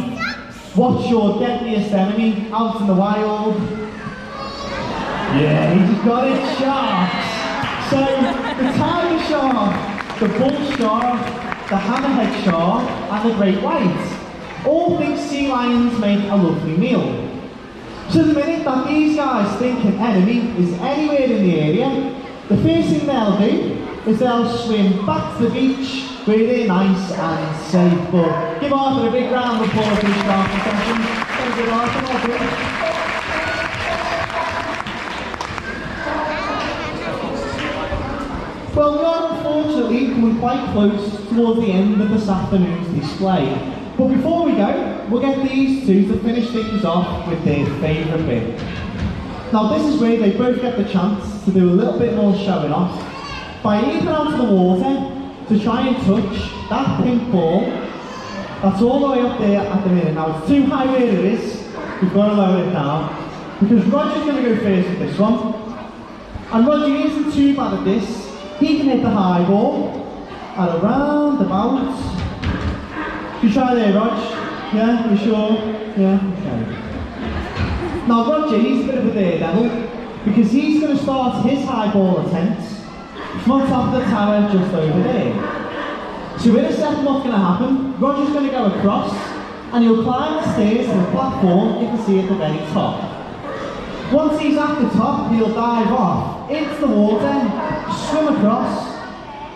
what's your deadliest enemy out in the wild. Yeah, he just got it, sharks. So the tiger shark, the bull shark, the hammerhead shark, and the great white all think sea lions make a lovely meal. So the minute that these guys think an enemy is anywhere in the area, the first thing they'll do is they'll swim back to the beach where they're nice and safe. But give Arthur a big round of applause for his shark session. Very good, Arthur. Well done. Well, we are unfortunately coming quite close towards the end of this afternoon's display. But before we go, we'll get these two to finish things off with their favourite bit. Now this is where they both get the chance to do a little bit more showing off by leaping out of the water to try and touch that pink ball that's all the way up there at the minute. Now it's too high where it is, we've got to lower it down, because Roger's going to go first with this one. And Roger isn't too bad at this. He can hit the high ball at around about. You try there, Rog? Yeah, you sure? Yeah, okay. Now Roger, he's a bit of a daredevil, because he's going to start his high ball attempt from on top of the tower just over there. So in a second what's going to happen, Roger's going to go across and he'll climb the stairs to the platform you can see at the very top. Once he's at the top, he'll dive off into the water, swim across,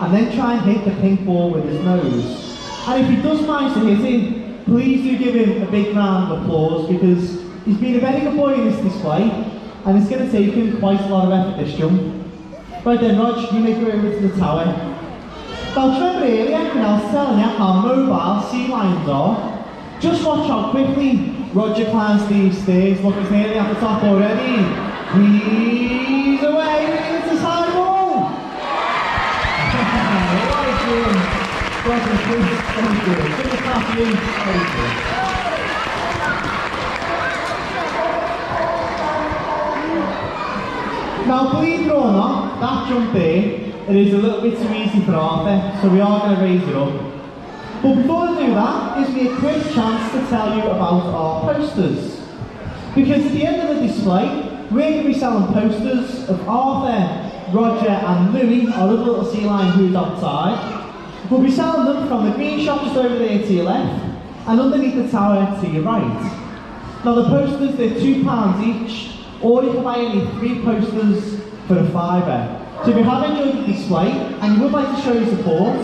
and then try and hit the pink ball with his nose. And if he does manage to hit it, please do give him a big round of applause, because he's been a very good boy in this display and it's going to take him quite a lot of effort this jump. Right then, Rog, you make your way over to the tower. Now, remember earlier when I was telling you how mobile sea lions are? Just watch how quickly Roger climbs these stairs. Look, he's nearly at the top already. He's away, it's his high ball! Wasn't good. Very good. Give a clap for you. Very good. Now, believe it or not, that jump there, it is a little bit too easy for Arthur, so we are going to raise it up. But before I do that, gives me a quick chance to tell you about our posters. Because at the end of the display, we're going to be selling posters of Arthur, Roger and Louis, our other little sea lion who's outside. We'll be selling them from the green shop just over there to your left, and underneath the tower to your right. Now the posters, they're £2 each, or you can buy only 3 posters for a £5. So if you have enjoyed the display and you would like to show your support,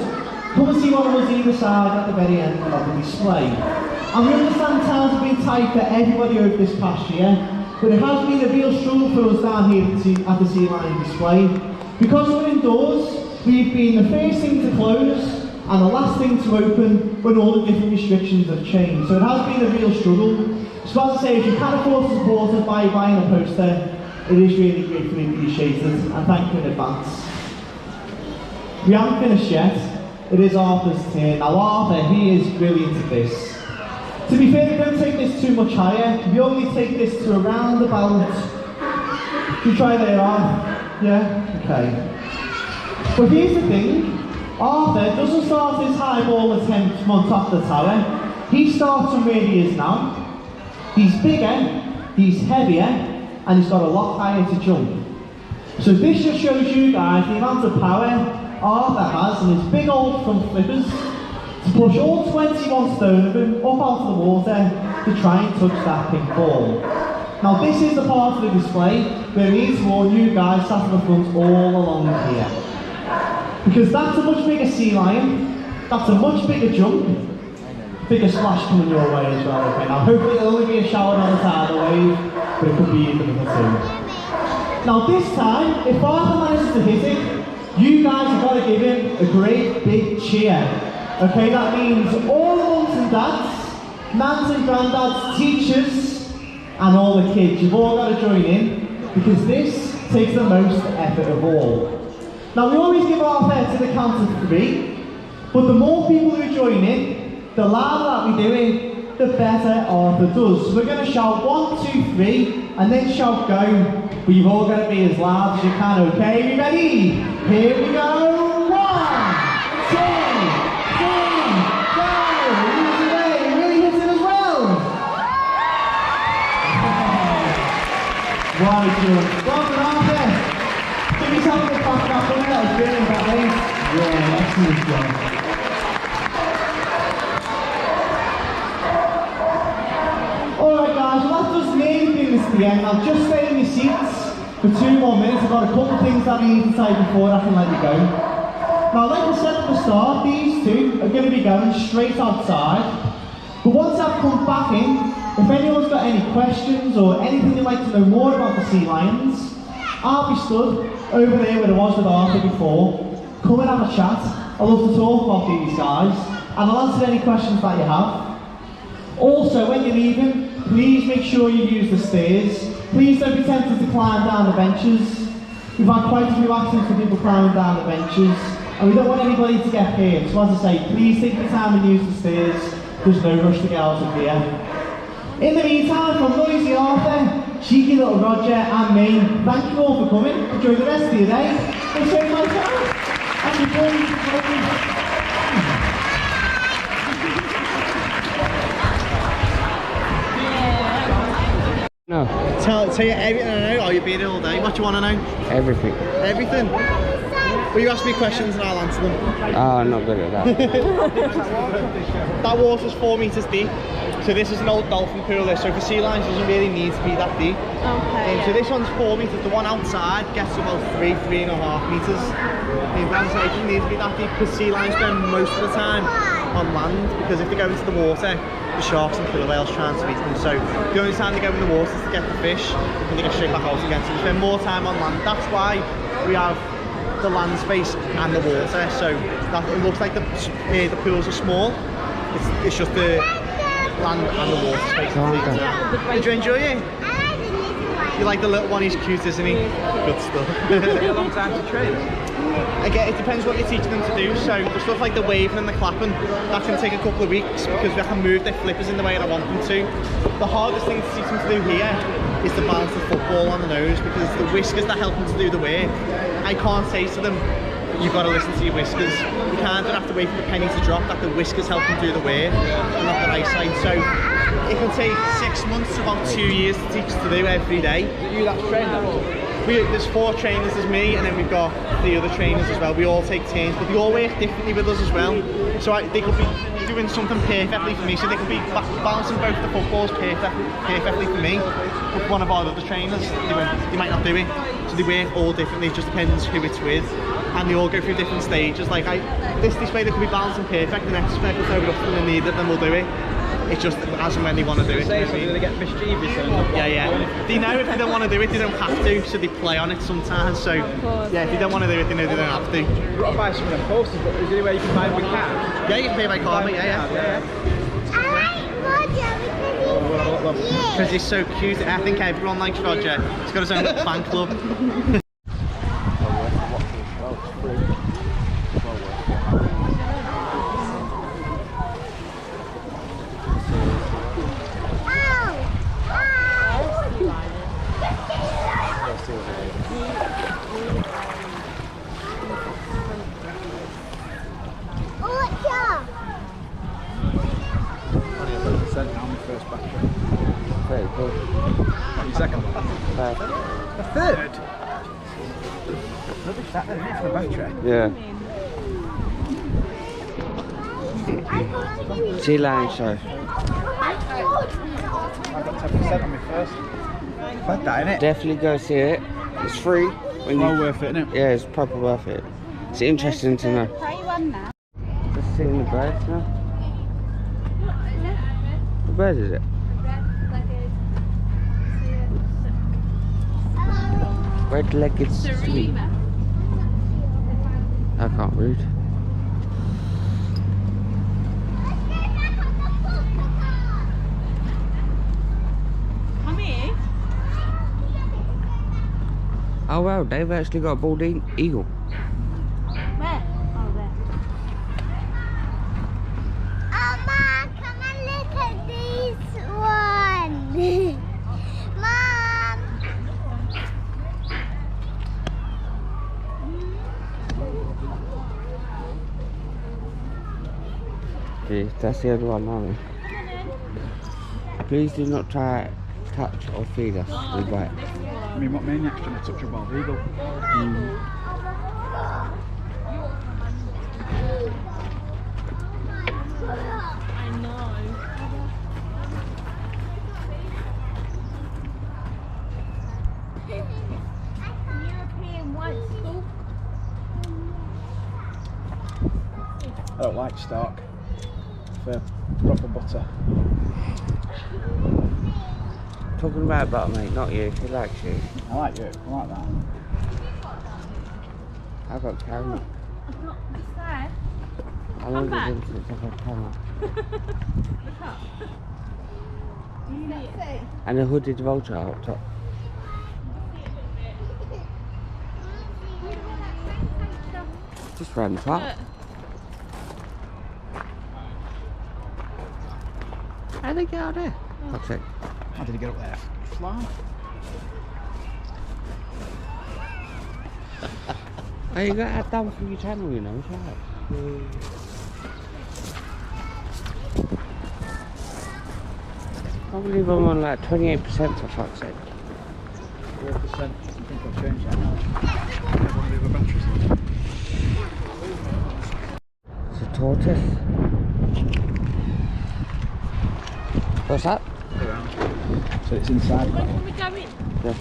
come and see one of us either side at the very end of the display. And we understand times have been tight for everybody over this past year, but it has been a real struggle for us down here at the Sea Lion display. Because we're indoors, we've been the first thing to close and the last thing to open when all the different restrictions have changed. So it has been a real struggle. So as I say, if you can afford to support us by buying a poster, it is really gratefully appreciated, and thank you in advance. We haven't finished yet. It is Arthur's turn. Now Arthur, he is brilliant at this. To be fair, we don't take this too much higher. We only take this to around about... Can you try there, Arthur? Yeah? Okay. But here's the thing. Arthur doesn't start his high ball attempt from on top of the tower. He starts from where he is now. He's bigger, he's heavier, and he's got a lot higher to jump. So this just shows you guys the amount of power Arthur has in his big old front flippers to push all 21 stone of him up out of the water to try and touch that pink ball. Now this is the part of the display where we need to warn you guys sat in the front all along here. Because that's a much bigger sea lion, that's a much bigger jump, bigger splash coming your way as well. Okay, now hopefully it'll only be a shower on the tidal wave, but it could be either of the two. Now this time, if Arthur manages to hit it, you guys have got to give him a great big cheer. Okay, that means all the mums and dads, nans and granddads, teachers, and all the kids. You've all got to join in, because this takes the most effort of all. Now we always give Arthur to the count of 3, but the more people who join in, the louder that we do it, the better Arthur does. So we're going to shout 1, 2, 3, and then shout go. But you've all got to be as loud as you can, okay? Are you ready? Here we go. 1, 2, 3, go! Who's away? Really hits it as well. Right, good. Well done, Arthur. Give yourself a clap back on it. That was brilliant, that race. Yeah, excellent job. Alright guys, well that does nearly bring us to the end. Now just stay in your seats for 2 more minutes. I've got a couple of things that I need to say before I can let you go. Now like I said at the start, these 2 are going to be going straight outside. But once I've come back in, if anyone's got any questions or anything you'd like to know more about the sea lions, I'll be stood over there where I was with Arthur before. Come and have a chat. I love to talk about these guys, and I'll answer any questions that you have. Also, when you're leaving, please make sure you use the stairs. Please don't be tempted to climb down the benches. We've had quite a few accidents with people climbing down the benches, and we don't want anybody to get hurt. So as I say, please take your time and use the stairs. There's no rush to get out of here. In the meantime, from Noisy Arthur, Cheeky Little Roger and me, thank you all for coming. Enjoy the rest of your day. Thanks very much. And you No. Tell you everything I know, or you've been here all day. What do you want to know? Everything. Everything? Well, you ask me questions and I'll answer them. Oh, I'm not good at that. That water's 4 metres deep. So this is an old dolphin pool there, so for sea lions it doesn't really need to be that deep. Okay. So this one's 4 metres, the one outside gets about 3.5 metres. But it doesn't need to be that deep because sea lions spend most of the time on land, because if they go into the water, the sharks and killer whales trying to eat them. So the only time they go in the water is to get the fish, and they get straight back out again. So they spend more time on land. That's why we have the land space and the water. So that it looks like the pools are small. It's just the land and the water space. Did you enjoy it? You like the little one? He's cute, isn't he? Good stuff. A long time to train. Again, it depends what you're teaching them to do. So the stuff like the waving and the clapping, that can take a couple of weeks because they can move their flippers in the way that I want them to. The hardest thing to teach them to do here is to balance the football on the nose, because it's the whiskers that help them to do the work. I can't say to them, you've got to listen to your whiskers. You can't have to wait for the penny to drop, that the whiskers help them do the work, and not the eyesight. So it can take 6 months to about 2 years to teach to do every day. You that train them? There's 4 trainers, there's me, and then we've got the other trainers as well. We all take turns, but they all work differently with us as well. So they could be doing something perfectly for me, so they could be balancing both the footballs perfectly for me. With one of our other trainers, they might not do it. So they work all differently, it just depends who it's with. And they all go through different stages. Like this way they could be balancing perfect, the next way they'll throw it up and they need it, then we'll do it. It's just as and when they want to do it. Say something, they get mischievous. Yeah. They know if they don't want to do it, they don't have to, so they play on it sometimes. So yeah, if they don't want to do it, they know they don't have to. You've got to buy some of them posters, but is there any way you can buy them with cash? Yeah, you can pay by card, mate. Yeah. I like Roger Because he's so cute. I think everyone likes Roger. He's got his own little fan club. Very good. Your second one? The third? Rubbish that then, isn't it, for a boat train? Yeah. Sea Lion Show. I got 10% on me first. Bad that, innit? Definitely go see it. It's free. Well worth it, innit? Yeah, it's proper worth it. It's interesting to know. Just seeing the birds now. What bird is it? Red-legged sweet. I can't read. Come here. Oh wow, they've actually got a bald eagle. Where? Oh, there. Mom, come and look at this one. Mom. Okay, that's the other one, aren't we? Please do not try touch or feed us. We bite. I mean, what maniac's trying to touch a bald eagle? I know. European white school. I don't like stock. For proper butter. Talking about butter, mate, not you. He likes you. I like you. I like that. I've got caramel. I've got this there. How long has it been since I've had caramel? Look up. Do you see? And a hooded vulture up top. Just ran past. How'd they get out there? Fuck's sake. How did he get up there? Fly? Oh, you got that done for your channel, you know, it's right. I believe I'm on like 28% for fuck's sake. 4%. I think I'll change that now. One of the other batteries. It's a tortoise. What's that? Around. So it's inside. Can we go in? Yeah.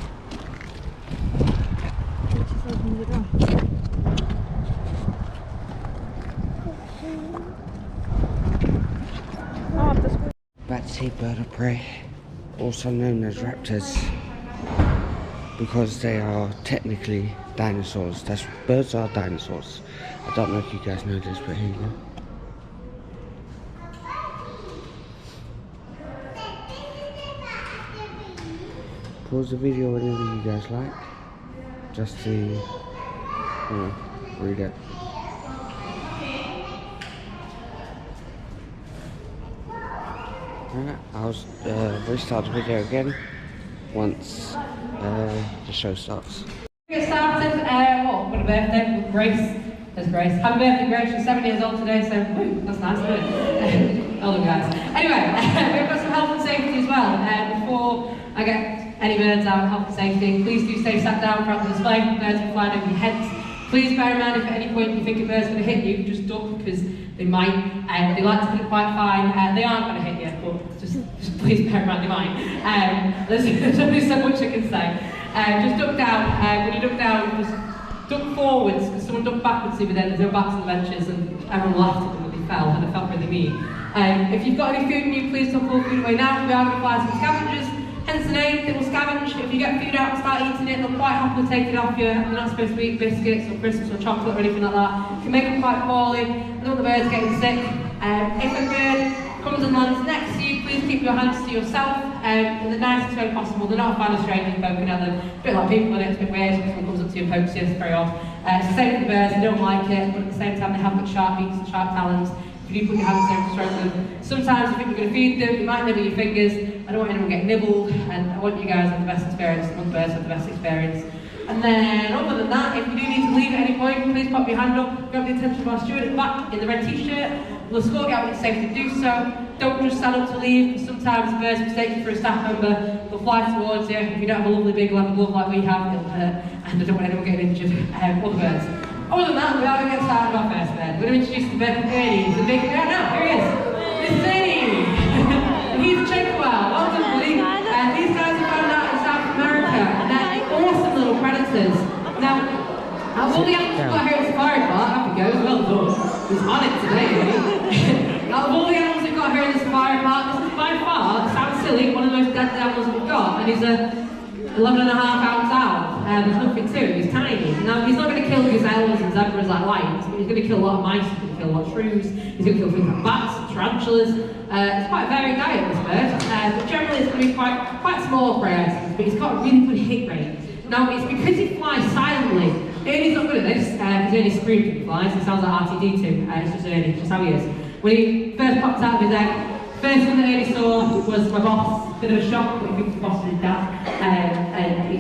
Batsy bird of prey, also known as raptors, because they are technically dinosaurs. Birds are dinosaurs. I don't know if you guys know this, but here you go. Pause the video whenever you guys like, just to, you know, read it. Alright, I'll restart the video again once the show starts. Get started. Well, what a birthday, Grace. There's Grace. Happy birthday, Grace. She's 7 years old today, so woo, that's nice, isn't it? Older guys. Anyway, we've got some health and safety as well. Before I get any birds out, health and safety, please do stay sat down throughout the display. Birds will fly over your heads. Please bear in mind if at any point you think a bird's going to hit you, just duck, because they might. They like to keep quite fine. They aren't going to hit you, but just please bear in mind they might. There's only so much I can say. Just duck down. When you duck down, just duck forwards, because someone ducked backwards the other day. There's no backs on the benches, and everyone laughed at them when they fell, and it felt really mean. If you've got any food in you, please don't pull food away now. We are going to fly some scavengers. Hence the name, they will scavenge. If you get food out and start eating it, they'll quite happily take it off you. You're not supposed to eat biscuits or crisps or chocolate or anything like that. You can make them quite poorly. I don't want the birds getting sick. If a bird comes and lands next to you, please keep your hands to yourself in the nicest way possible. They're not a fan of strangers poking at them. A bit like people, and it's a bit weird when someone comes up to you and pokes you. It's very odd. It's the same with the birds. They don't like it, but at the same time, they have got sharp beaks and sharp talons. If you put your hands there to stroke them, sometimes you think you're going to feed them, you might nibble your fingers. I don't want anyone getting nibbled, and I want you guys to have the best experience, and the birds have the best experience. And then, other than that, if you do need to leave at any point, please pop your hand up, grab the attention of our steward at the back in the red t-shirt. We'll escort you out when it's safe to do so. Don't just stand up to leave, because sometimes birds mistake you for a staff member. They'll fly towards you. If you don't have a lovely big leather glove like we have, it'll hurt, and I don't want anyone getting injured. Other birds. Other than that, we are going to get started with our first bird. We're going to introduce the bird from Ernie. He's a big, here he is. This is Ernie. He's a Chequawal. Well done, buddy. These guys are found out in South America, and they're awesome little predators. Now, out of all the animals we've got here at Safari Park, up he goes, well done. He's on it today, Ernie. Out of all the animals we've got here in the Safari Park, this is by far, it sounds silly, one of the most deadly animals we've got, and he's a 11.5-ounce owl. There's nothing to it, he's tiny. Now, he's not going to kill gazelles and zebras like lions, but he's going to kill a lot of mice, he's going to kill a lot of shrews, he's going to kill things like bats, tarantulas. It's quite a varied diet, this bird, but generally it's going to be quite small prey items, but he's got a really good hit rate. Now, it's because he flies silently. Ernie's not good at this, because Ernie screams when he flies, it sounds like R2-D2, it's just Ernie, just how he is. When he first popped out of his egg, first one that Ernie saw was my boss, bit of a shock, but he thinks the boss is his dad, and he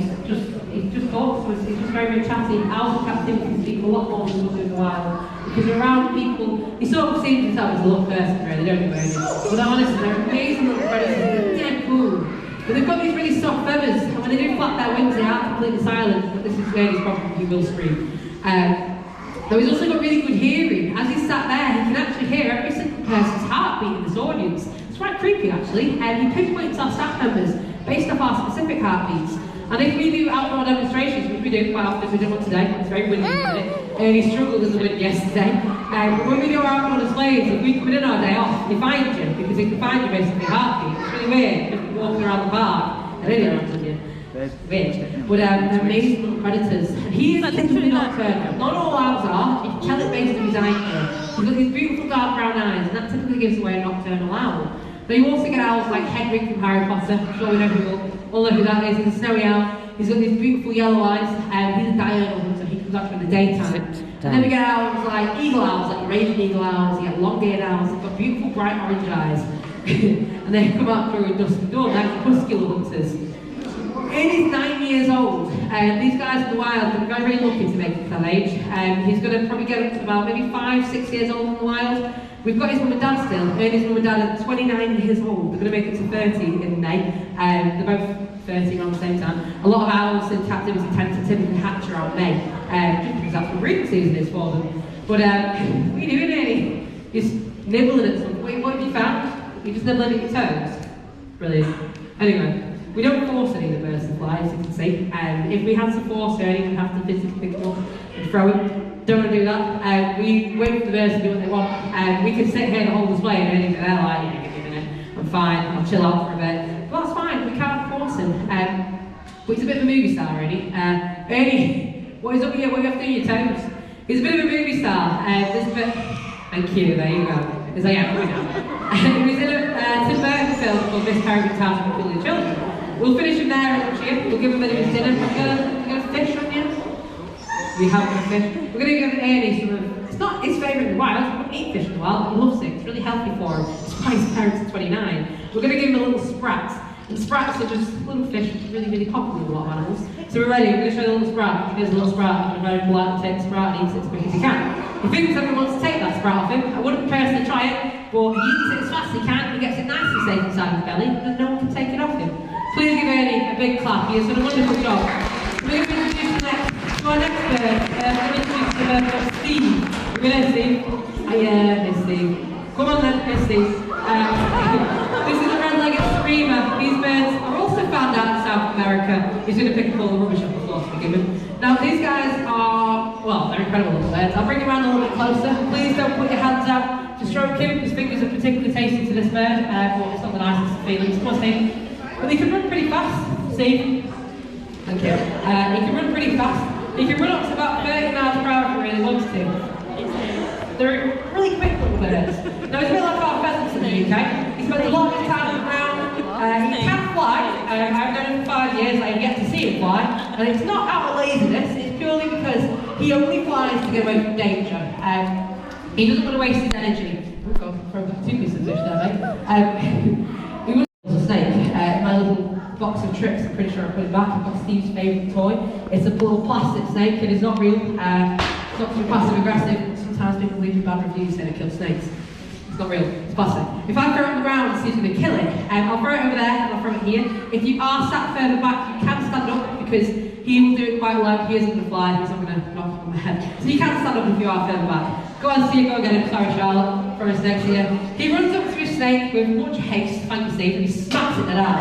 just talks to us, he's just very, very chatty. Owls in captivity speak a lot more than we do in the wild, because around people, he sort of sees himself as a little person, really, don't you, Ernie? But honestly, they're amazing little predators, they're dead cool. But they've got these really soft feathers, and when they do flap their wings, they are completely silent, but this is Ernie's problem, he will scream. Now he's also got really good hearing. As he's sat there, he can actually hear every single person's heartbeat in this audience. It's quite creepy actually, and he pinpoints our staff members based off our specific heartbeats. And if we do outdoor demonstrations, which we do quite often, we did one today, it's very windy today, and he struggled in the wind yesterday. But when we do our outdoor displays, if we come in our day off, they find you, because they can find you based on your heartbeat. It's really weird, if you're walking around the park, and anyone on you. Weird. But they're amazing little predators. And he is literally nocturnal. Not all owls are, you can tell it based on his eye. He's got these beautiful dark brown eyes, and that typically gives away a nocturnal owl. But you also get owls like Hedwig from Harry Potter. I'm sure we know who all know who that is. He's a snowy owl. He's got these beautiful yellow eyes, and he's a diurnal hunter. He comes out in the daytime. And then we get owls like eagle owls, like Arabian eagle owls. You get long-eared owls. They've got beautiful bright orange eyes, and they come out through a dusky dawn. They're crepuscular hunters. Ernie's 9 years old, and these guys in the wild are very, very lucky to make it to that age. He's going to probably get up to about maybe 5-6 years old in the wild. We've got his mum and dad still. Ernie's mum and dad are 29 years old. They're going to make it to 30 in May. They're both 30 around the same time. A lot of owls in captivity tend to typically hatch around May, just because that's what breeding season is for them. But what are you doing, Ernie? You're just nibbling at something. Wait, what have you found? You're just nibbling at your toes? Brilliant. Anyway. We don't force any of the birds to fly, as you can see. If we had to force Ernie, we'd have to physically pick them up and throw him. Don't want to do that. We wait for the birds to do what they want. We can sit here the whole display and Ernie's they're like, yeah, give me a minute. I'm fine, I'll chill out for a bit. But that's fine, we can't force him. But he's a bit of a movie star, Ernie. Ernie, what is up here? What are you after your toes? He's a bit of a movie star. This is a bit... Thank you, there you go. He's like, yeah, we know. He's in a Tim Burton film called Miss Peregrine's House for Peculiar Children. We'll finish him there at the gym. We'll give him a bit of his dinner. You got a fish on you? We have a fish. We're going to give Ernie some of, it's not his favourite in the wild, he wouldn't eat fish in the wild, he loves it, it's really healthy for him. It's why his parents are 29. We're going to give him a little sprat. And sprats are just little fish, really, really popular with a lot of animals. So we're ready, we're going to show the little sprat. Here's a little sprat, I'm very polite to take the sprat and eats it as quick as he can. He thinks everyone wants to take that sprat off him. I wouldn't personally try it, but he eats it as fast as he can, he gets it nice and safe inside his belly, and no one can take it off him. Please give Ernie a big clap, he has done a wonderful job. We're going to introduce to our next bird. We're going to introduce the bird called Steve. We're going to Steve. Here's Steve. Come on then, here's Steve. This is a red-legged screamer. These birds are also found out in South America. He's going to pick up all the rubbish off the floor to begin with. Now these guys are, well, they're incredible little birds. I'll bring him around a little bit closer. Please don't put your hands out to stroke him. His fingers are particularly tasty to this bird, but it's not the nicest of feelings. Come on, Steve. But he can run pretty fast. Steve. Thank you. He can run pretty fast. He can run up to about 30 miles per hour if he really wants to. They're really quick little birds. Now he's a bit like our pheasants in the UK. He spends a lot of his time on the ground. He can fly. I've known him for 5 years. I have yet to see him fly. And it's not out of laziness. It's purely because he only flies to get away from danger. He doesn't want to waste his energy. Oh God, throw back 2 pieces of fish there, mate. He was a snake. My little box of tricks, I'm pretty sure I put it back. I've got Steve's favourite toy. It's a little plastic snake. It is not real. It's not too passive aggressive. Sometimes people leave you bad reviews saying it kills snakes. It's not real, it's plastic. If I throw it on the ground and Steve's going to kill it, I'll throw it over there and I'll throw it here. If you are sat further back, you can stand up because he will do it quite loud. He isn't going to fly, he's not going to knock on the head. So you can stand up if you are further back. Go on, Steve, go get him. Sorry, Charlotte, for his next year. He runs up to his snake with much haste, thank you, Steve, and he smacks it dead out.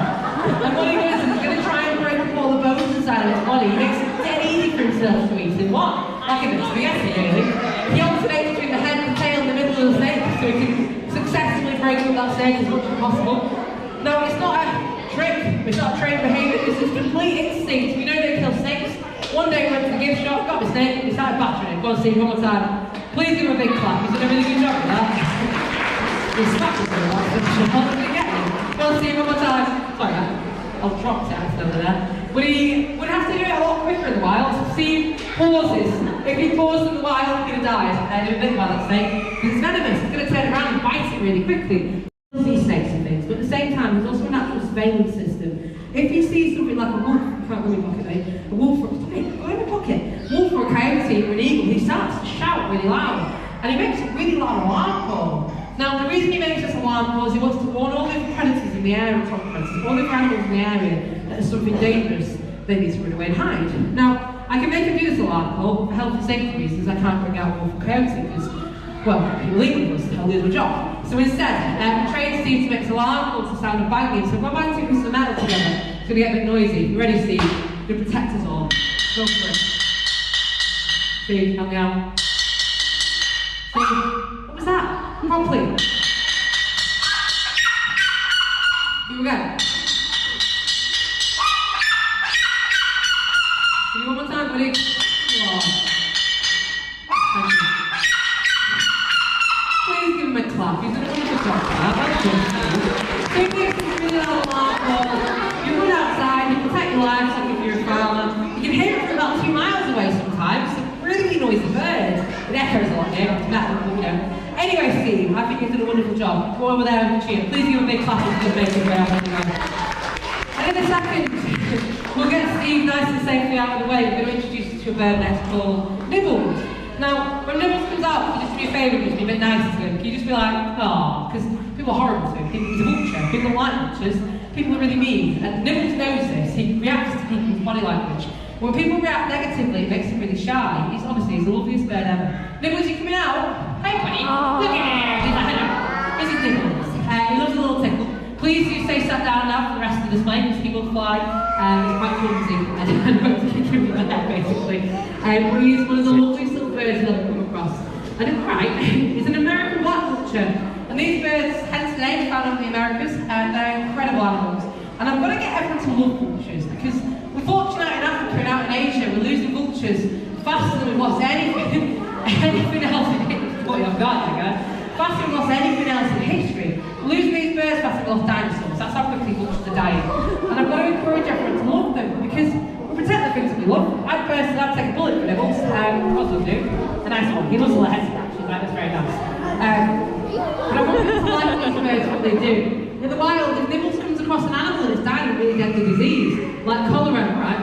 And what he does is he's going to try and break up all the bones inside of his body. He makes it dead easy for himself to eat in one. Like a bit of spaghetti, really. He alternates between the head and the tail in the middle of the snake so he can successfully break up that snake as much as possible. No, it's not a trick, it's not a trained behaviour, this is complete instinct. We know they kill snakes. One day we went to the gift shop, got the snake, we started battering it. Go on, Steve, one more time. Please give him a big clap, he's done a really good job with that. He smacked us with that, I'm not going to get him. Go on, Steve, one more time. Sorry, I'll drop it over there. But he would have to do it a lot quicker in the wild. Steve pauses. If he pauses in the wild, he's going to die. I do a bit about that snake. Because it's venomous. It's going to turn around and bite it really quickly. He sees snakes and things, but at the same time, there's also a natural surveillance system. If he sees something like a wolf, you can't go in your pocket, mate. A wolf or go in my pocket. Wolf or a coyote or an eagle, he starts to shout really loud. And he makes a really loud alarm call. Now, the reason he makes this alarm call is he wants to warn all the predators in the area, all the animals in the area, that there's something dangerous they need to run away and hide. Now, I can make him do this alarm call, but for health and safety reasons, I can't bring out wolf or coyote because, well, illegal was I'll lose my job. So instead, we trained Steve to make an alarm call to sound of banging. So if I bang 2 pieces of metal together, it's going to get a bit noisy. You ready, Steve? You're going to protect us all. Go for it. Steve, help me out. Steve, what was that? Properly. Here we go. Can you one more time, buddy? Oh. Thank you. Please give him a clap. He's done a wonderful job. That's good. So if you're really loud alarm call, you run outside, you protect your livestock if you're a farmer. You can hear it from about 2 miles away sometimes. It's a really noisy bird. It echoes a lot here. It's metal, you know. Anyway, Steve, I think you've done a wonderful job. Go over there and cheer. Please give him a big clap for making it And in a second, we'll get Steve nice and safely out of the way. We're going to introduce you to a bird next called Nibbles. Now, when Nibbles comes out, can you just do me a favour and just be a bit nice to him? Can you just be like, oh, because people are horrible to him. He's a vulture. People don't like vultures. People are really mean. And Nibbles knows this. He reacts to people's body language. When people react negatively, it makes him really shy. He's the loveliest bird ever. Nibbles, you coming out? Hey, buddy. Look at him. He's like, hello. This is Nibbles. He loves a little tickle. Please do stay sat down now for the rest of the display because he will fly. He's quite clumsy. I don't know to kick him in the head, basically. But he's one of the loveliest little birds you'll ever come across. I don't cry. He's an American black vulture. And these birds, hence the name, found in the Americas, and they're incredible animals. And I'm going to get everyone to love vultures because we're fortunate in Africa and out in Asia, we're losing vultures faster than we've lost anything else in history. What I've got, there you go. Faster than we've lost anything else in history. We're losing these birds faster than we've lost dinosaurs. That's how quickly vultures are dying. And I've got to encourage everyone to love them because we protect the things that we love. I'd take a bullet for Nibbles. Also do. A nice one. He loves a little head scratch. He's like, that's very nice. But I want people to like these birds, what they do. In the wild, if Nibbles comes across an animal and it's died of a really deadly disease, like cholera, right?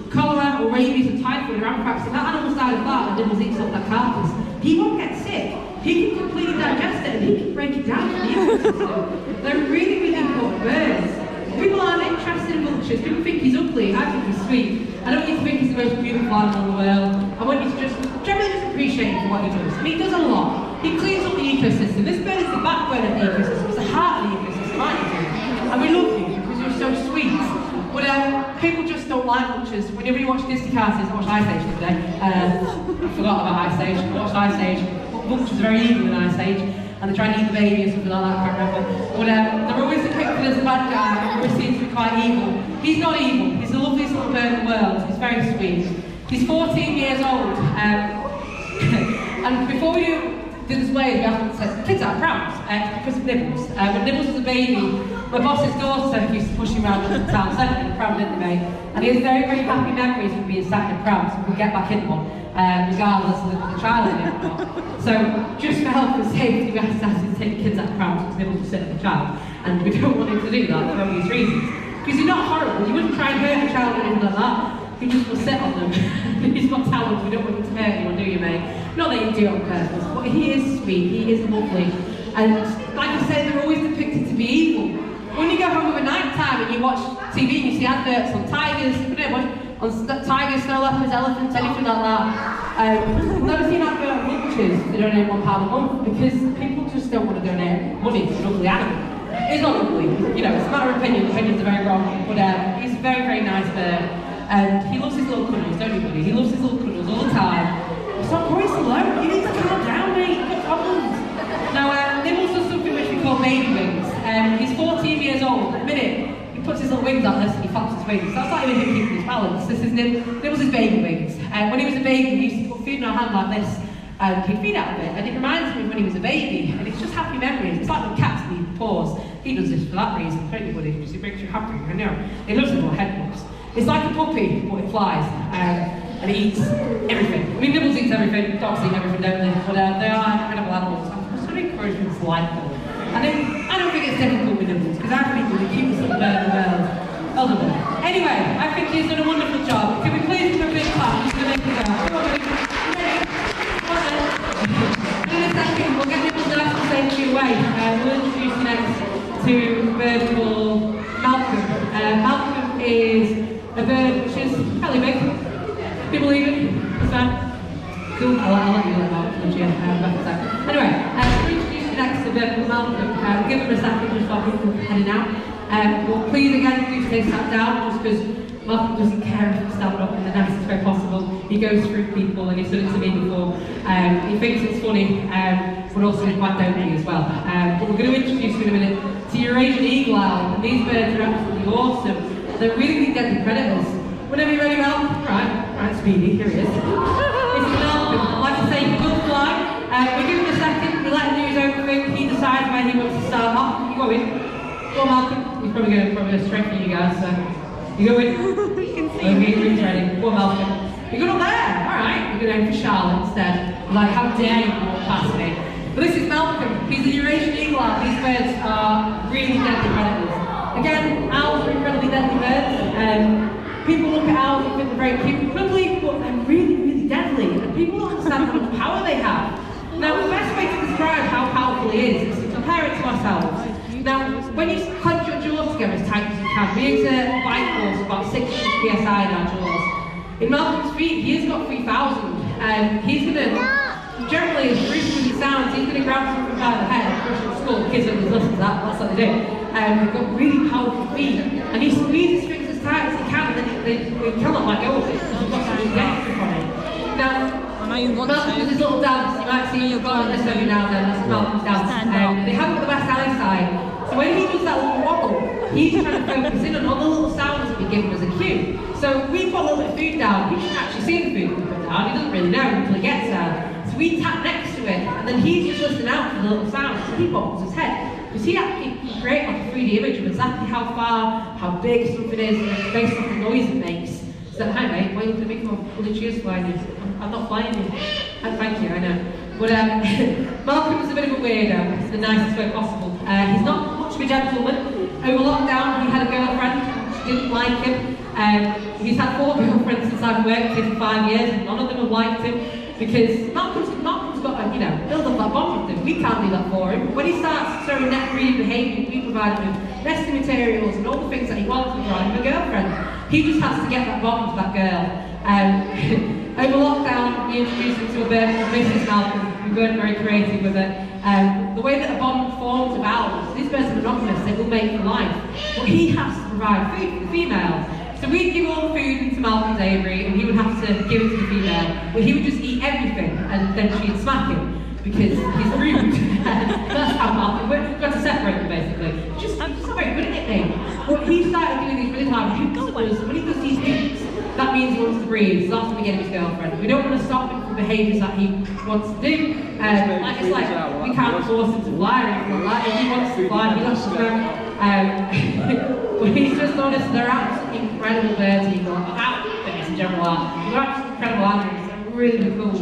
Cholera or rabies or typhoid or anthrax, if that animal's died of that and Nibbles eats up that carcass, he won't get sick. He can completely digest it and he can break it down for the ecosystem. They're really, really important birds. People aren't interested in vultures. People think he's ugly. I think he's sweet. I don't want you to think he's the most beautiful animal in the world. I want you to generally just appreciate him for what he does. I mean, he does a lot. He cleans up the ecosystem. This bird is the backbone of the ecosystem. It's the heart of the ecosystem, aren't you? And we love you because you're so sweet. But people just don't like vultures. Whenever you watch Disney cartoons, I watched Ice Age the other day. I forgot about Ice Age. I watched Ice Age. Vultures are very evil in Ice Age. And they're trying to eat the baby or something like that, I can't remember. But they're always depicted as a bad guy, who always seems to be quite evil. He's not evil. He's the loveliest little bird in the world. He's very sweet. He's 14 years old. And before we do the display, we have to set kids out of prams because of Nibbles. When Nibbles was a baby, my boss's daughter used to push him around the town centre in a pram, didn't they, mate? And he has very, very happy memories of being sat in a pram, so we could get back in one, regardless of the child in it or not. So, just for health and safety, we have to take the kids out of prams because Nibbles will sit with the child. And we don't want him to do that for obvious reasons. Because he's not horrible, you wouldn't try and hurt a child or anything like that. You just will sit on them. He's got talent, we don't want him to hurt anyone, do you, mate? Not that you do it on purpose, but he is sweet, he is lovely. And like I said, they're always depicted to be evil. When you go home at night time and you watch TV and you see adverts on tigers, on tigers, snow leopards, elephants, anything like that, I've never seen advert on vultures to donate £1 a month because people just don't want to donate money to an ugly animal. It's not ugly, you know, it's a matter of opinion, opinions are very wrong, but he's a very, very nice bird. And he loves his little cuddles, don't you, buddy? He loves his little cuddles all the time. Stop going so low. You need to calm down, mate. You've got problems. Now, Nibbles does something which we call baby wings. He's 14 years old. At the minute, he puts his little wings out this and he flaps his wings. That's not even him keeping his balance. This is Nibbles' baby wings. When he was a baby, we used to put food in our hand like this. And he'd feed out of it. And it reminds me of when he was a baby. And it's just happy memories. It's like when cats need paws. He does this for that reason. Don't you, buddy? Because it makes you happy. I know. He loves little head bumps. It's like a puppy, but it flies, and it eats everything. I mean, Nibbles eats everything, dogs eat everything, don't they? But they are incredible animals. I'm just going to encourage people to like them. And I don't think it's difficult with Nibbles, because I think we're the cutest little bird in the world. Ultimately. Anyway, I think he's done a wonderful job. Can we please give him a big clap? He's going to make it go. Come on, buddy. In a second, we'll get Nibbles nice and safely away. We'll introduce you next to a bird called Malcolm. Malcolm is a bird which is fairly big. People believe it? What's that? Cool. I'll let you know about it, anyway, we'll introduce you next to a bird called Malcolm. Give him a second just while people are heading out. Well, please again do stay sat down just because Malcolm doesn't care if you stand up in the nicest way possible. He goes through people and he's done it to me before. He thinks it's funny, but also he's quite dopey as well. But we're going to introduce you in a minute to Eurasian eagle owl, and these birds are absolutely awesome. They're really, really deadly predators. Whenever you're ready, Mal. Right, Speedy, here he is. This is Malcolm. Like I say, he will fly. We give him a second, we let him do his own thing. He decides where he wants to start off. You go in. Go on, Malcolm. He's probably going to straight for you guys, so. You go in. You can see him. He's ready. Go on, Malcolm. You're going up there. Alright. You're going to aim for Charlotte instead. Like, how dare you walk past me. But this is Malcolm. He's a Eurasian eagle owl. These birds are really deadly predators. Again, owls are incredibly deadly birds. People look at owls and think they're very cute, cuddly, but they're really, really deadly. And people don't understand how much power they have. Now, the best way to describe how powerful he is to compare it to ourselves. Now, when you clench your jaws together as tight as you can, we exert a bite force of about 600 psi in our jaws. In Malcolm's feet, he has got 3,000. He's going to, generally, as gruesome as he sounds, he's going to grab something by the head and crush the skull. Kids don't listen to that, that's what they do. They've got really powerful feet, and he squeezes things as tight as he can, and then they cannot let go of it because he's got something extra on it. Now, Malcolm does his little dance. You might see you've got this every now and then. That's Malcolm's dance. They haven't got the best eyesight, so when he does that little wobble, he's trying to focus in on all the little sounds that we give him as a cue. So we put a little bit of food down. He doesn't actually see the food we put down. He doesn't really know until he gets there. So we tap next to it, and then he's just listening out for the little sounds. So he bobbles his head. Because he actually can create like a 3D image of exactly how far, how big something is, based on the noise it makes. So said, hi mate, why are you looking at me for? Well, she is flying you. I'm not flying you. Thank you, I know. But Malcolm was a bit of a weirdo, in the nicest way possible. He's not much of a gentleman. Over lockdown, he had a girlfriend. She didn't like him. He's had 4 girlfriends since I've worked here for 5 years, and none of them have liked him because Malcolm's got to, you know, build up that bond with them. We can't do that for him. When he starts showing net breeding behaviour, we provide him with nesting materials and all the things that he wants to provide him a girlfriend. He just has to get that bond with that girl. Over lockdown, we introduced him to a bird called Mrs. Malcolm. We weren't very creative with it. The way that a bond forms of owls, these birds are monogamous, they will mate for life. But he has to provide food for the female. So we'd give all the food into Malcolm's aviary and he would have to give it to the female. But he would just eat everything and then she'd smack him because he's rude. That's how Malcolm works. We've got to separate them basically. I'm just not very good at it, mate. But he started doing these really hard hoops at us. When he does these hoops, that means he wants to breathe, so that's when we get him his girlfriend. We don't want to stop him from behaviours that he wants to do. It's like, we can't force him to fly or anything like that. If he wants to fly, he wants to go. But he's just honest, they're absolutely incredible birds, Eagle. Outfits in general are. They're absolutely incredible animals, they're really cool.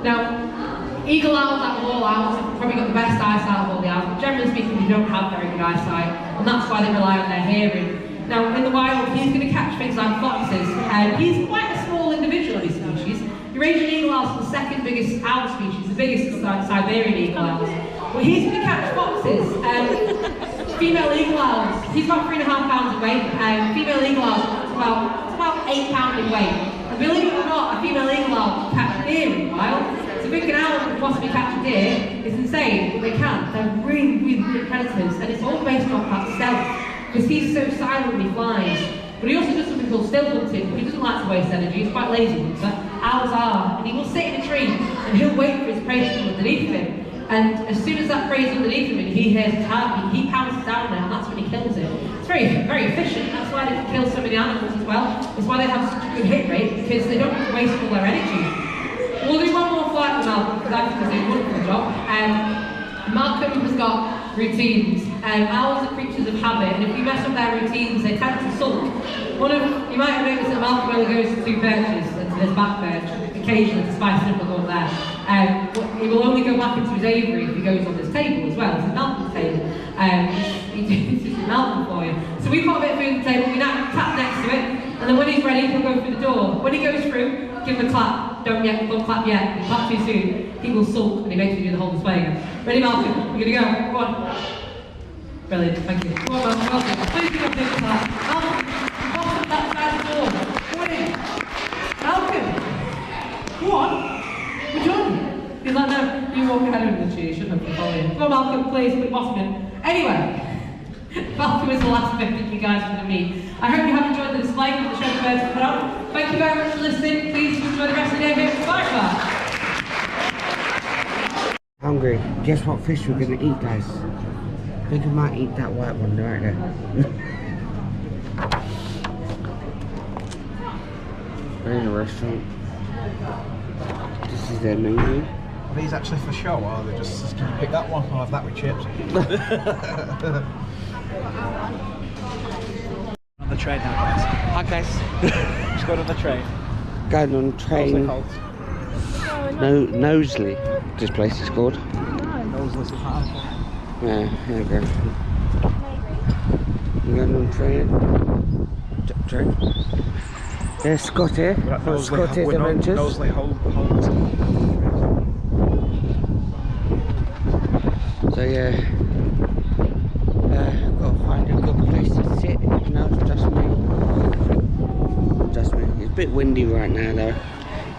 Now, eagle owls, out of all owls, have probably got the best eyesight of all the owls, but generally speaking, they don't have very good eyesight, and that's why they rely on their hearing. Now, in the wild, he's going to catch things like foxes, and he's quite a small individual of his species. Eurasian eagle owls are the 2nd biggest owl species, the biggest is Siberian eagle owls. But he's going to catch foxes. Female eagle owls, he's about 3.5 pounds in weight, and female eagle owls are about 8 pounds in weight. And believe it or not, a female eagle owl can catch a deer in the wild. So think an owl can possibly catch a deer, it's insane, but they can. They're really, really good predators, and it's all based off that stealth. Because he's so silently flies. But he also does something called still hunting. He doesn't like to waste energy, he's quite lazy hunter. Owls are. And he will sit in a tree and he'll wait for his prey to come underneath him. And as soon as that prey is underneath him and he hears his heartbeat, he pounces down there and that's when he kills it. It's very, very efficient. That's why they can kill so many animals as well. It's why they have such a good hit rate, because they don't have to waste all their energy. We'll do one more flight with Malcolm because I think he's doing a wonderful job. Malcolm has got routines. Owls are creatures of habit, and if you mess up their routines, they tend to sulk. You might have noticed that Malcolm only goes to 2 perches, and to his back perch, occasionally to spice it up a little there. But he will only go back into his aviary if he goes on this table as well. This is Malcolm's table. This is Malcolm for you. So we've got a bit of food on the table, we now tap next to it, and then when he's ready, he'll go through the door. When he goes through, give him a clap. Don't clap yet. If you clap too soon, he will sulk and he makes you do the whole display again. Ready, Malcolm? We're gonna go. Come on. Brilliant, thank you. Come on, Malcolm. Please give a big clap. Malcolm, bottom that side door. Go in. Malcolm. Go on. We're done. He's like, no, you walk ahead of the tree. You shouldn't have to follow you. Come on, Malcolm, please, put bottom in. Anyway, Malcolm is the last bit that you guys are going to meet. I hope you have enjoyed the display with the show the birds put on. Thank you very much for listening. Please enjoy the rest of the day here at the Fire Park. Hungry. Guess what fish we're going to eat, guys? I think I might eat that white one right there. We're in a restaurant. This is their menu. Are these actually for show, or are they just, can you pick that one? I'll have that with chips. On the train now, guys. Hi, guys. Just going on the train. Going on train. No, Knowsley, this place is called. Knowsley's Park. Yeah, here we go. We're going on train. There's Scott here from Scottish Adventures. Knowsley Holt. So yeah, gotta find a good place to sit. No, it's just me. Just me. It's a bit windy right now though.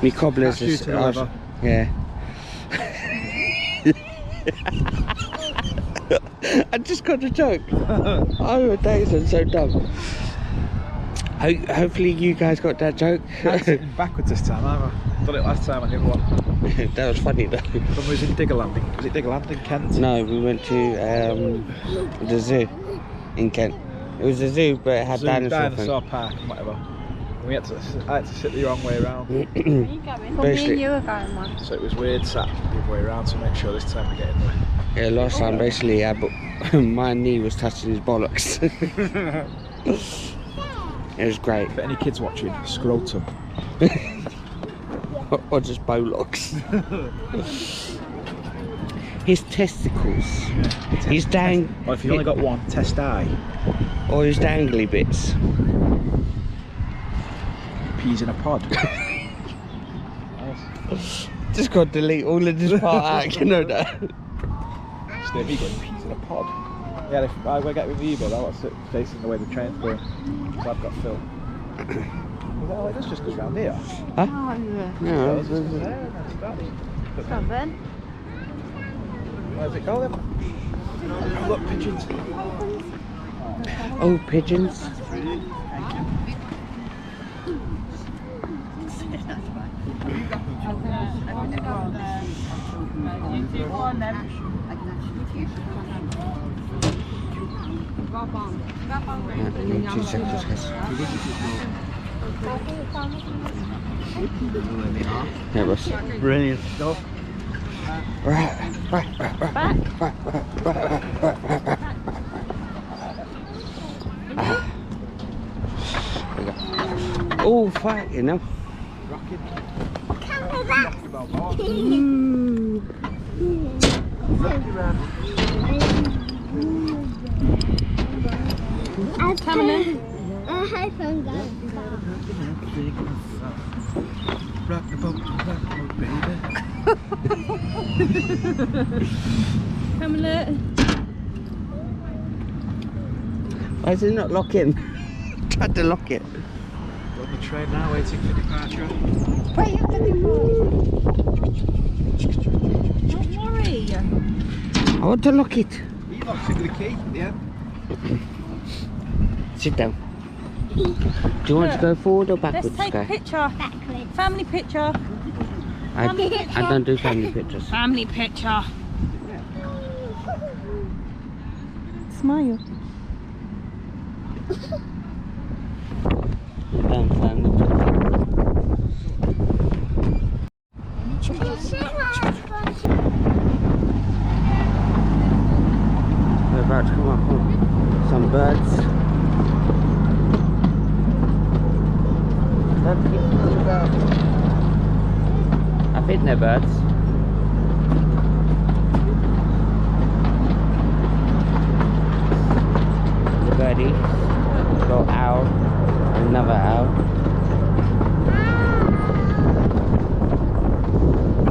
Me cobblers are... Yeah. I just got a joke. Oh my days, I'm so dumb. Hopefully you guys got that joke. I'm sitting backwards this time, haven't I? Done it last time on the other one. That was funny though. When we was in Diggerland. Was it Diggerland in Kent? No, we went to the zoo in Kent. It was a zoo, but it had dinosaur park and whatever. And I had to sit the wrong way around. Well, me and you were going one. So it was weird sat the other way around to make sure this time we get in there. Yeah, last time basically, but my knee was touching his bollocks. It was great. For any kids watching, scrotum. Or just Bollocks. His testicles. His dang. Or if you only got one, testi. Or his dangly bits. Peas in a pod. Just got to delete all of this part out, you know that. Steve, you got peas in a pod. Yeah, if I get with you, but I want to sit facing the way the train's going. So I've got Phil. Oh, it just goes round here. Huh? Yeah, No. it's just there, and that's that. Where's it go then? Oh, look, pigeons. Oh, pigeons. Yeah, 2 seconds, guys. Yeah, boss. Brilliant stuff. Right. Oh, fuck, you know. Rock the boat, baby. Hamlet. Why is it not locking? Tried to lock it. On the train now, waiting for departure. Don't worry. I want to lock it. He locks it with a key at the end. Sit down. Do you want to go forward or backwards, Let's take Sky? a picture. Family picture. I don't do family pictures. Family picture. Smile. Done family pictures. We're about to come up on some birds. I think they're birds. The birdie, little owl, another owl.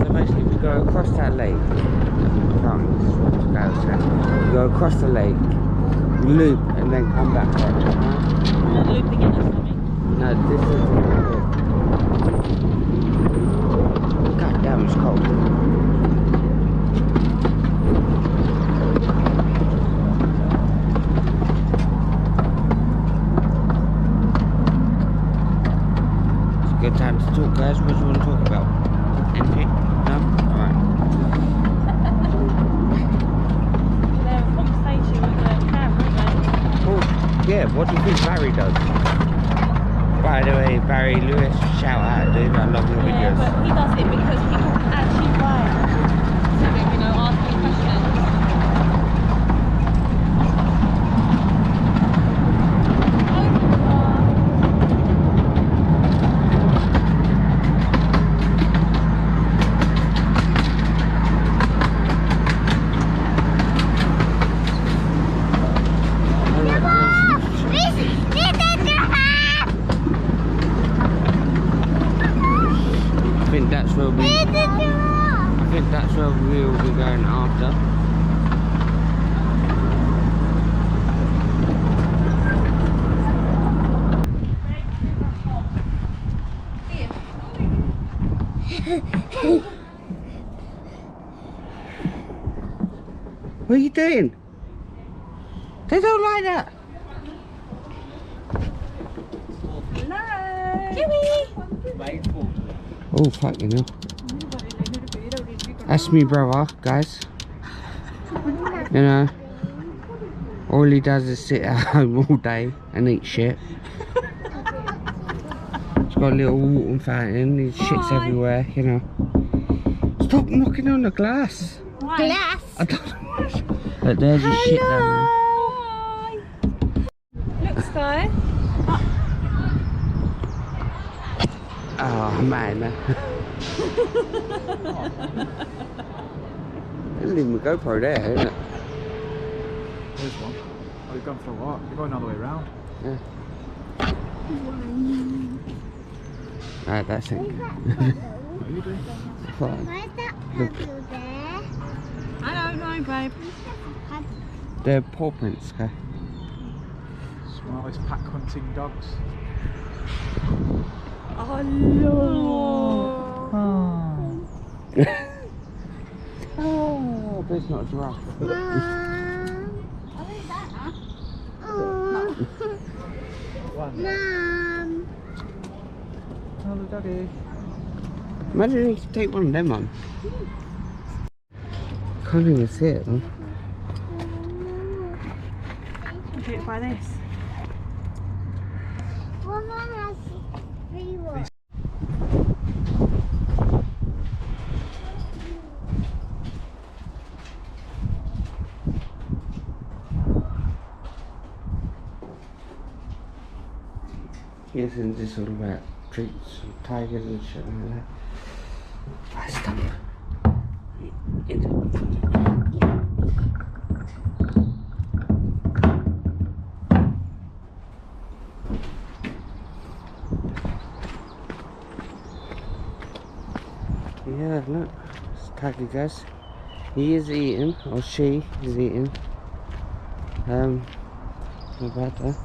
So basically we go across that lake. We go across the lake, loop and then come back there. Loop again or something. No, this is God damn, it's cold. It's a good time to talk, guys. What do you want to talk about? Anything? No? Alright. They're a conversation with the camera, aren't Oh, yeah, what do you think Barry does? By the way, Barry Lewis, shout out, dude. I love your they? Yeah, videos. but he does it because people actually write. So they, you know, ask me questions. I think that's where we will be going after. What are you doing? They don't like that. Oh, fuck, you know. That's me brother, guys. You know, all he does is sit at home all day and eat shit. He's got a little water fountain, he shits everywhere, you know. Stop knocking on the glass. Glass. I don't know. Look, there's his shit down Look, Sky. Oh man. Didn't leave my GoPro there, isn't it? Here's one. Oh, you've gone for a walk. You're going all the way around. Yeah. Alright, that's it. Is that What are you doing? Fine. Why is that puddle there? I don't know, babe. They're paw prints, okay? Smallest pack hunting dogs. Oh, no. Oh, but it's not a giraffe. Mom. Oh. One. Mom. Hello, Daddy. Imagine you could take one of them on. Can't even see it, though. I'll do it by this. One has 3 walls. Yes, and this all about treats and tigers and shit like that. I stop. Yeah, look, it's tiger, guys. He is eating, or she is eating. Not bad though.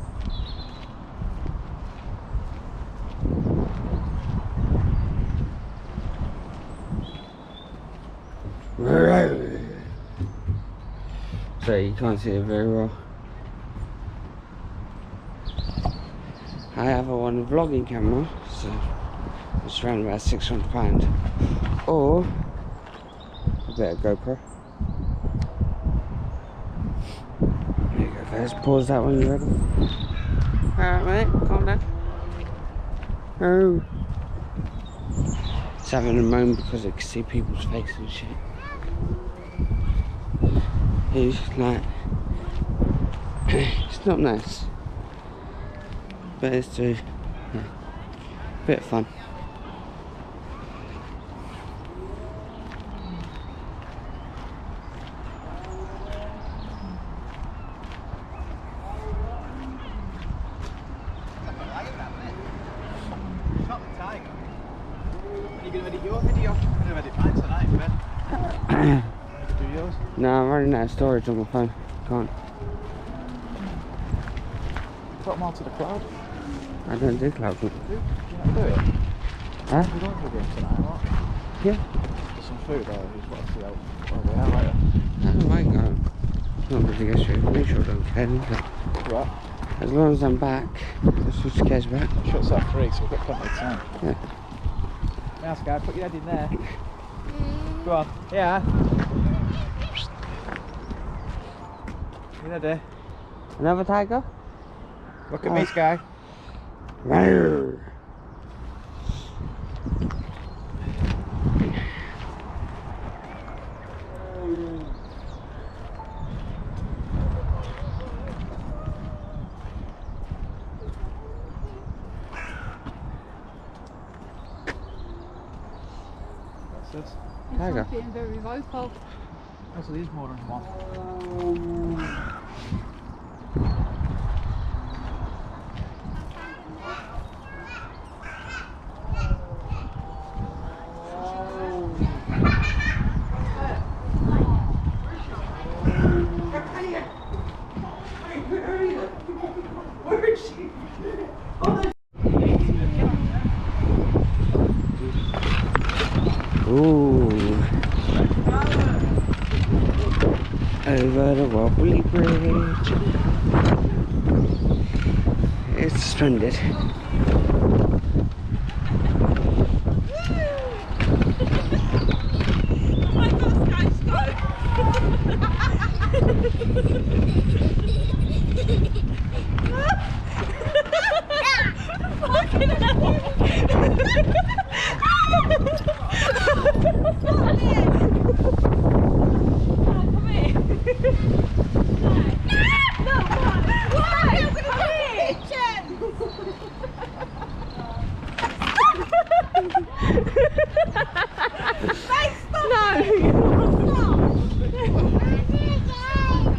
So you can't see it very well. I have a one vlogging camera, so it's around about £600. Or a better GoPro. There you go, guys. Pause that when you're ready. Alright, mate, calm down. Oh. It's having a moan because it can see people's faces and shit. He's like, it's not nice, but it's yeah, bit of fun. It's not the tiger. Are you going to edit your video? I'm going to edit mine tonight, Ben. Do yours? No, I'm running out of storage on my phone. Can't. Put them all to the cloud. I don't do cloud. Do you not do it? Huh? We're going for a game tonight, what? Yeah. Get some food, or you just want to see how we are later. I don't mind going. It's not really an issue. We sure don't care, is it? Right. As long as I'm back, that's what she cares about. Shuts at 3, so we've got plenty of time. Yeah. Nice guy, put your head in there. Go on. Yeah. You ready? Another tiger? Look at me, Sky. Rawr. What's this? Tiger. It's being very vocal. Oh, so there's more than one. Ooh. Over the wobbly bridge. It's splendid.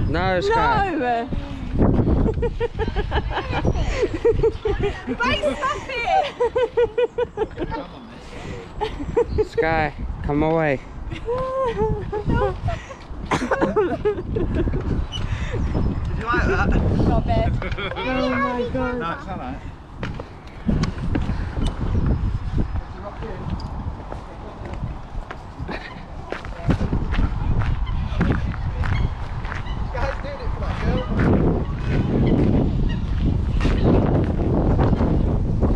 No, Sky. No! Base, stop it! Sky, come away. Did you like that? Not bad. Oh my god. No, it's alright.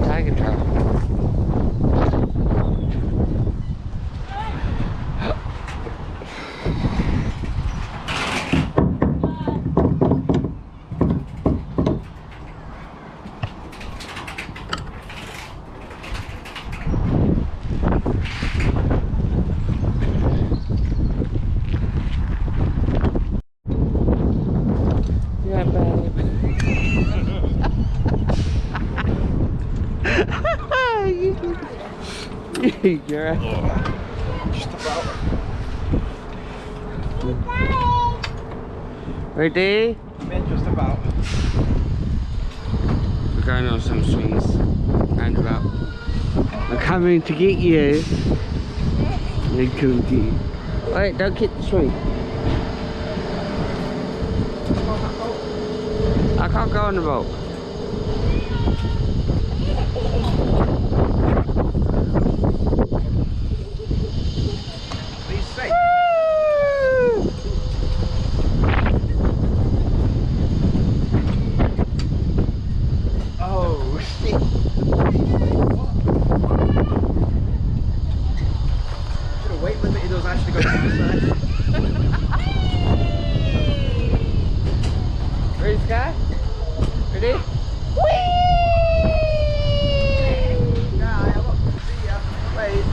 Tiger trap. Yeah, babe. You're Just about. ready? Been just about. We're going on some swings. And about. I'm coming to get you. I'm coming to get you. Wait, don't kick the swing. I can't go on the boat. Be safe. Oh shit. Should have weight limited us actually got to the Ready, Sky? Ready? Nah, I'm not gonna see ya. Wait.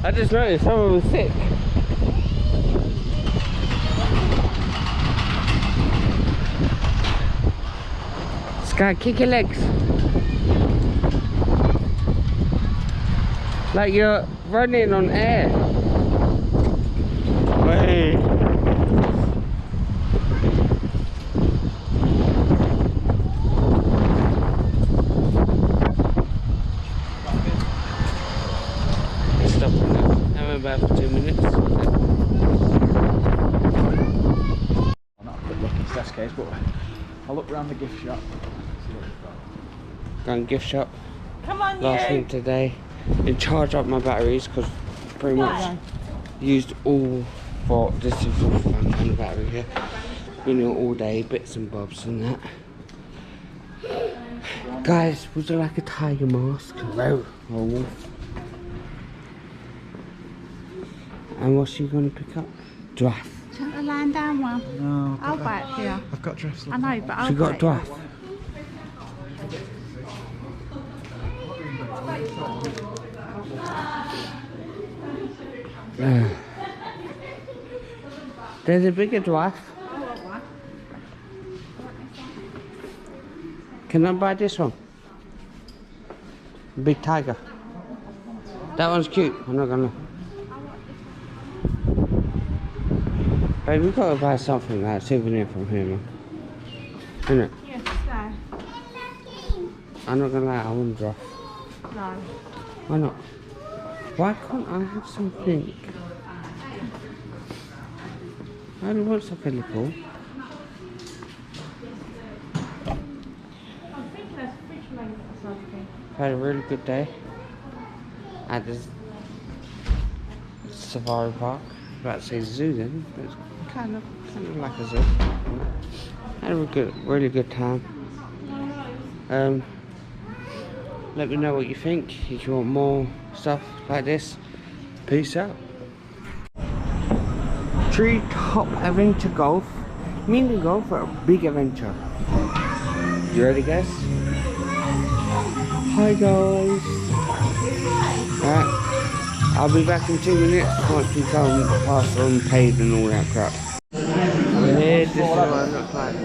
I just noticed someone was sick. Sky, kick your legs. Like you're running on air. Wait. Stop now. I'm about for 2 minutes. Not a quick look in Steph's case, but I'll look around the gift shop. See what we've got. Gone gift shop. Come on, Last you! thing today. And charge up my batteries because pretty much used all for this is all fun on the battery here. Been here all day, bits and bobs and that. Guys, would you like a tiger mask? No. Or a wolf? And what's she gonna pick up? Giraffe. Take the line down one. No, I'll buy it here. I've got dressed I know, but I'll She got buy it. giraffe. There's a bigger giraffe. Can I buy this one? Big tiger. That one's cute. I'm not gonna. Hey, we gotta buy something like a souvenir from here, man. Isn't it? Yes, there. I'm not gonna lie, I want a giraffe. No. Why not? Why can't I have something? I only want something little. I think there's a fish magnet or something. Had a really good day at this safari park. About to say zoo then, but it's kind of like a zoo. Had a really good time. Let me know what you think. If you want more stuff like this, peace out. Treetop Adventure Golf, mini golf for a big adventure. You ready, guys? Hi, guys. Alright, I'll be back in 2 minutes once we come past unpaid and all that crap. Here, this is what I look like.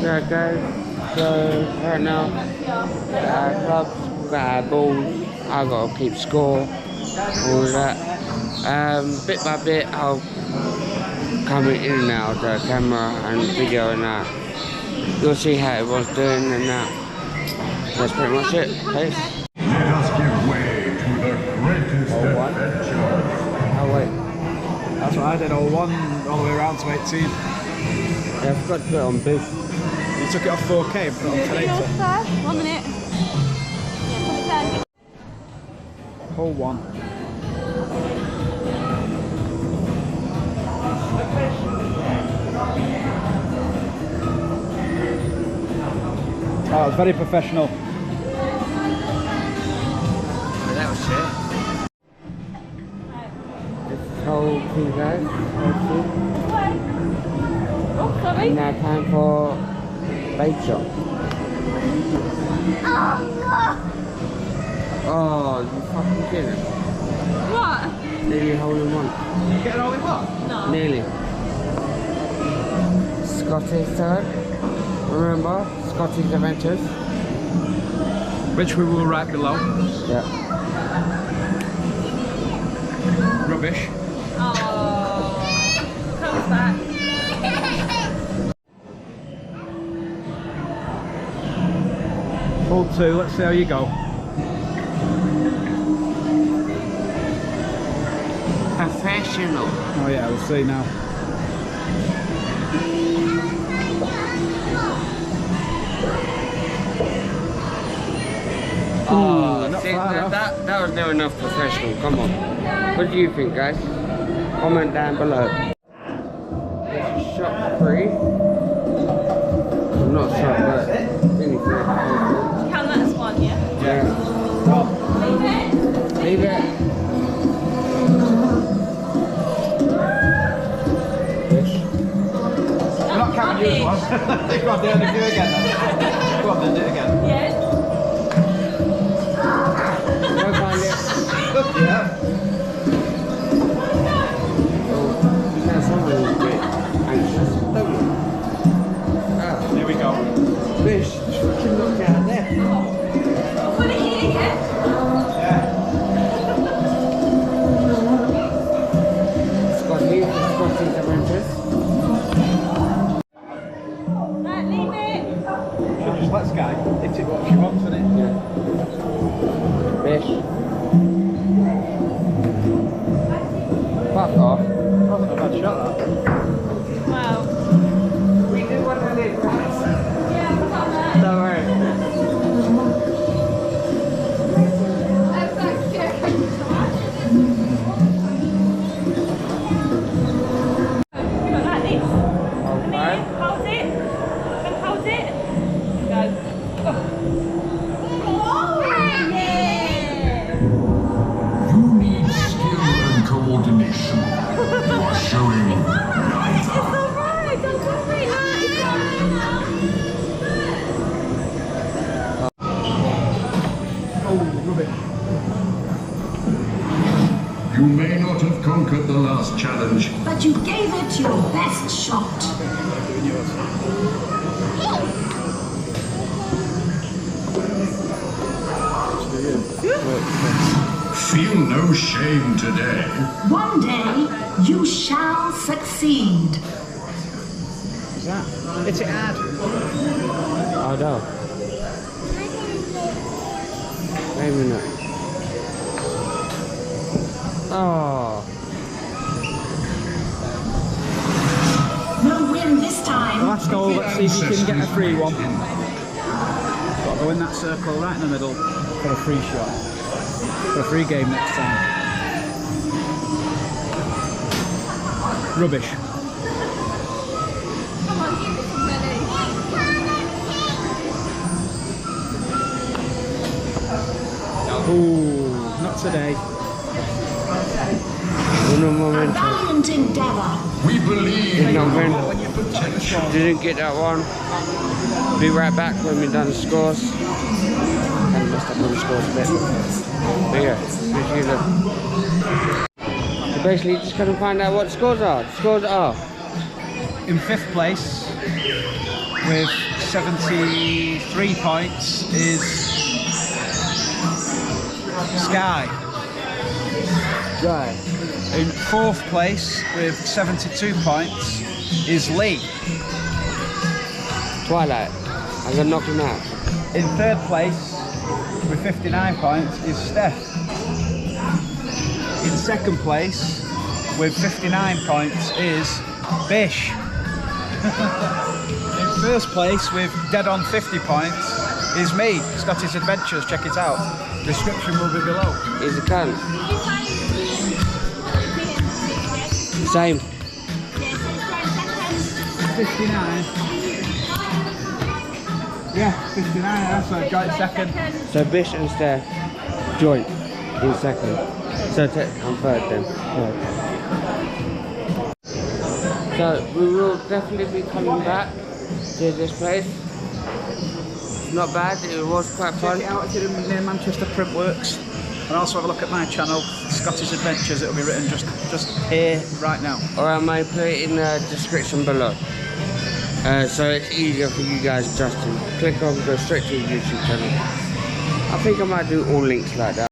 Right, guys, so right now, our club's got our balls, I've got to keep score, all of that. Bit by bit, I'll come in and out of the camera and video and that. You'll see how it was doing and that. That's pretty much it. Peace. Let us give way to the greatest adventure. Oh wait, That's what I did, 01 all the way around to 18. yeah, I forgot to put it on boost. You took it off 4K and put it on 1080. 1 minute. Hole 1. Oh, it's very professional. That was shit. This is hole 2, guys. Hole 2. Oh, sorry. And now time for bait shot. Oh, you fucking kidding? What? Nearly hole in 1. You getting all in one? No. Nearly. Scotty's turn. Remember, Scotty's Adventures. Which we will write below. Yeah. Rubbish. Oh. Comes back. Hole 2, let's see how you go. Professional. Oh yeah, we'll see now. Oh, not see, far off. that was never enough professional. Come on. What do you think, guys? Comment down below. This is shot 3. Well, not shot, but anything. Count that as 1, yeah? Yeah. Leave it. Leave it. We're not counting you as one. Go on, do it again then. Go on then, do it again. Yeah. Go find it. Yeah. Now someone is a bit anxious, don't you? Ah, Here we go. fish. Fucking look down there. Put it here, yeah? Yeah. Scotty's Adventures. Right, leave it. Should just let Sky hit it what she wants, innit? Yeah. Fish. Fuck off. That's not a bad shot, that. Wow. We do what we did, guys. Yeah, I've got that. Don't worry. Go like this. And then Alright. hold it. And hold it. Go. Oh, yeah. You need skill and coordination. You are showing neither. It's alright. Don't worry. No, it's alright. Oh, rubbish. You may not have conquered the last challenge, But you gave it your best shot. Doing yours. feel no shame today. One day, you shall succeed. What's that? Hit it hard. Oh no. Wait a minute. Oh. No win this time. Last goal, let's see if you can get a free one. Got to go in that circle right in the middle for a free shot. For a free game next time. Rubbish. Come on, give it some money. Ooh, not today. Uno A momento. valiant endeavor. We believe Did in not win. your potential. Didn't get that one. Be right back when we're done the scores. Kind of messed up on the scores a bit. But yeah, appreciate it. So basically, just gonna find out what the scores are. The scores are In 5th place with 73 points is Sky. Guy, In 4th place with 72 points is Lee. Twilight. I'm gonna knock him out. In 3rd place with 59 points is Steph. In 2nd place with 59 points is Bish. In 1st place with dead on 50 points is me, Scottish Adventures. Check it out. Description will be below. He's a cunt. Same. 59. Yeah, 59. That's a joint second. So Bish and Steph joint in second. So I'm third then. Third. So we will definitely be coming back to this place. Not bad, it was quite fun. Check it out, it's near Manchester Printworks. And also have a look at my channel, Scottish Adventures. It'll be written just here right now. Or I might put it in the description below. So it's easier for you guys just to click on, go straight to the YouTube channel. I think I might do all links like that.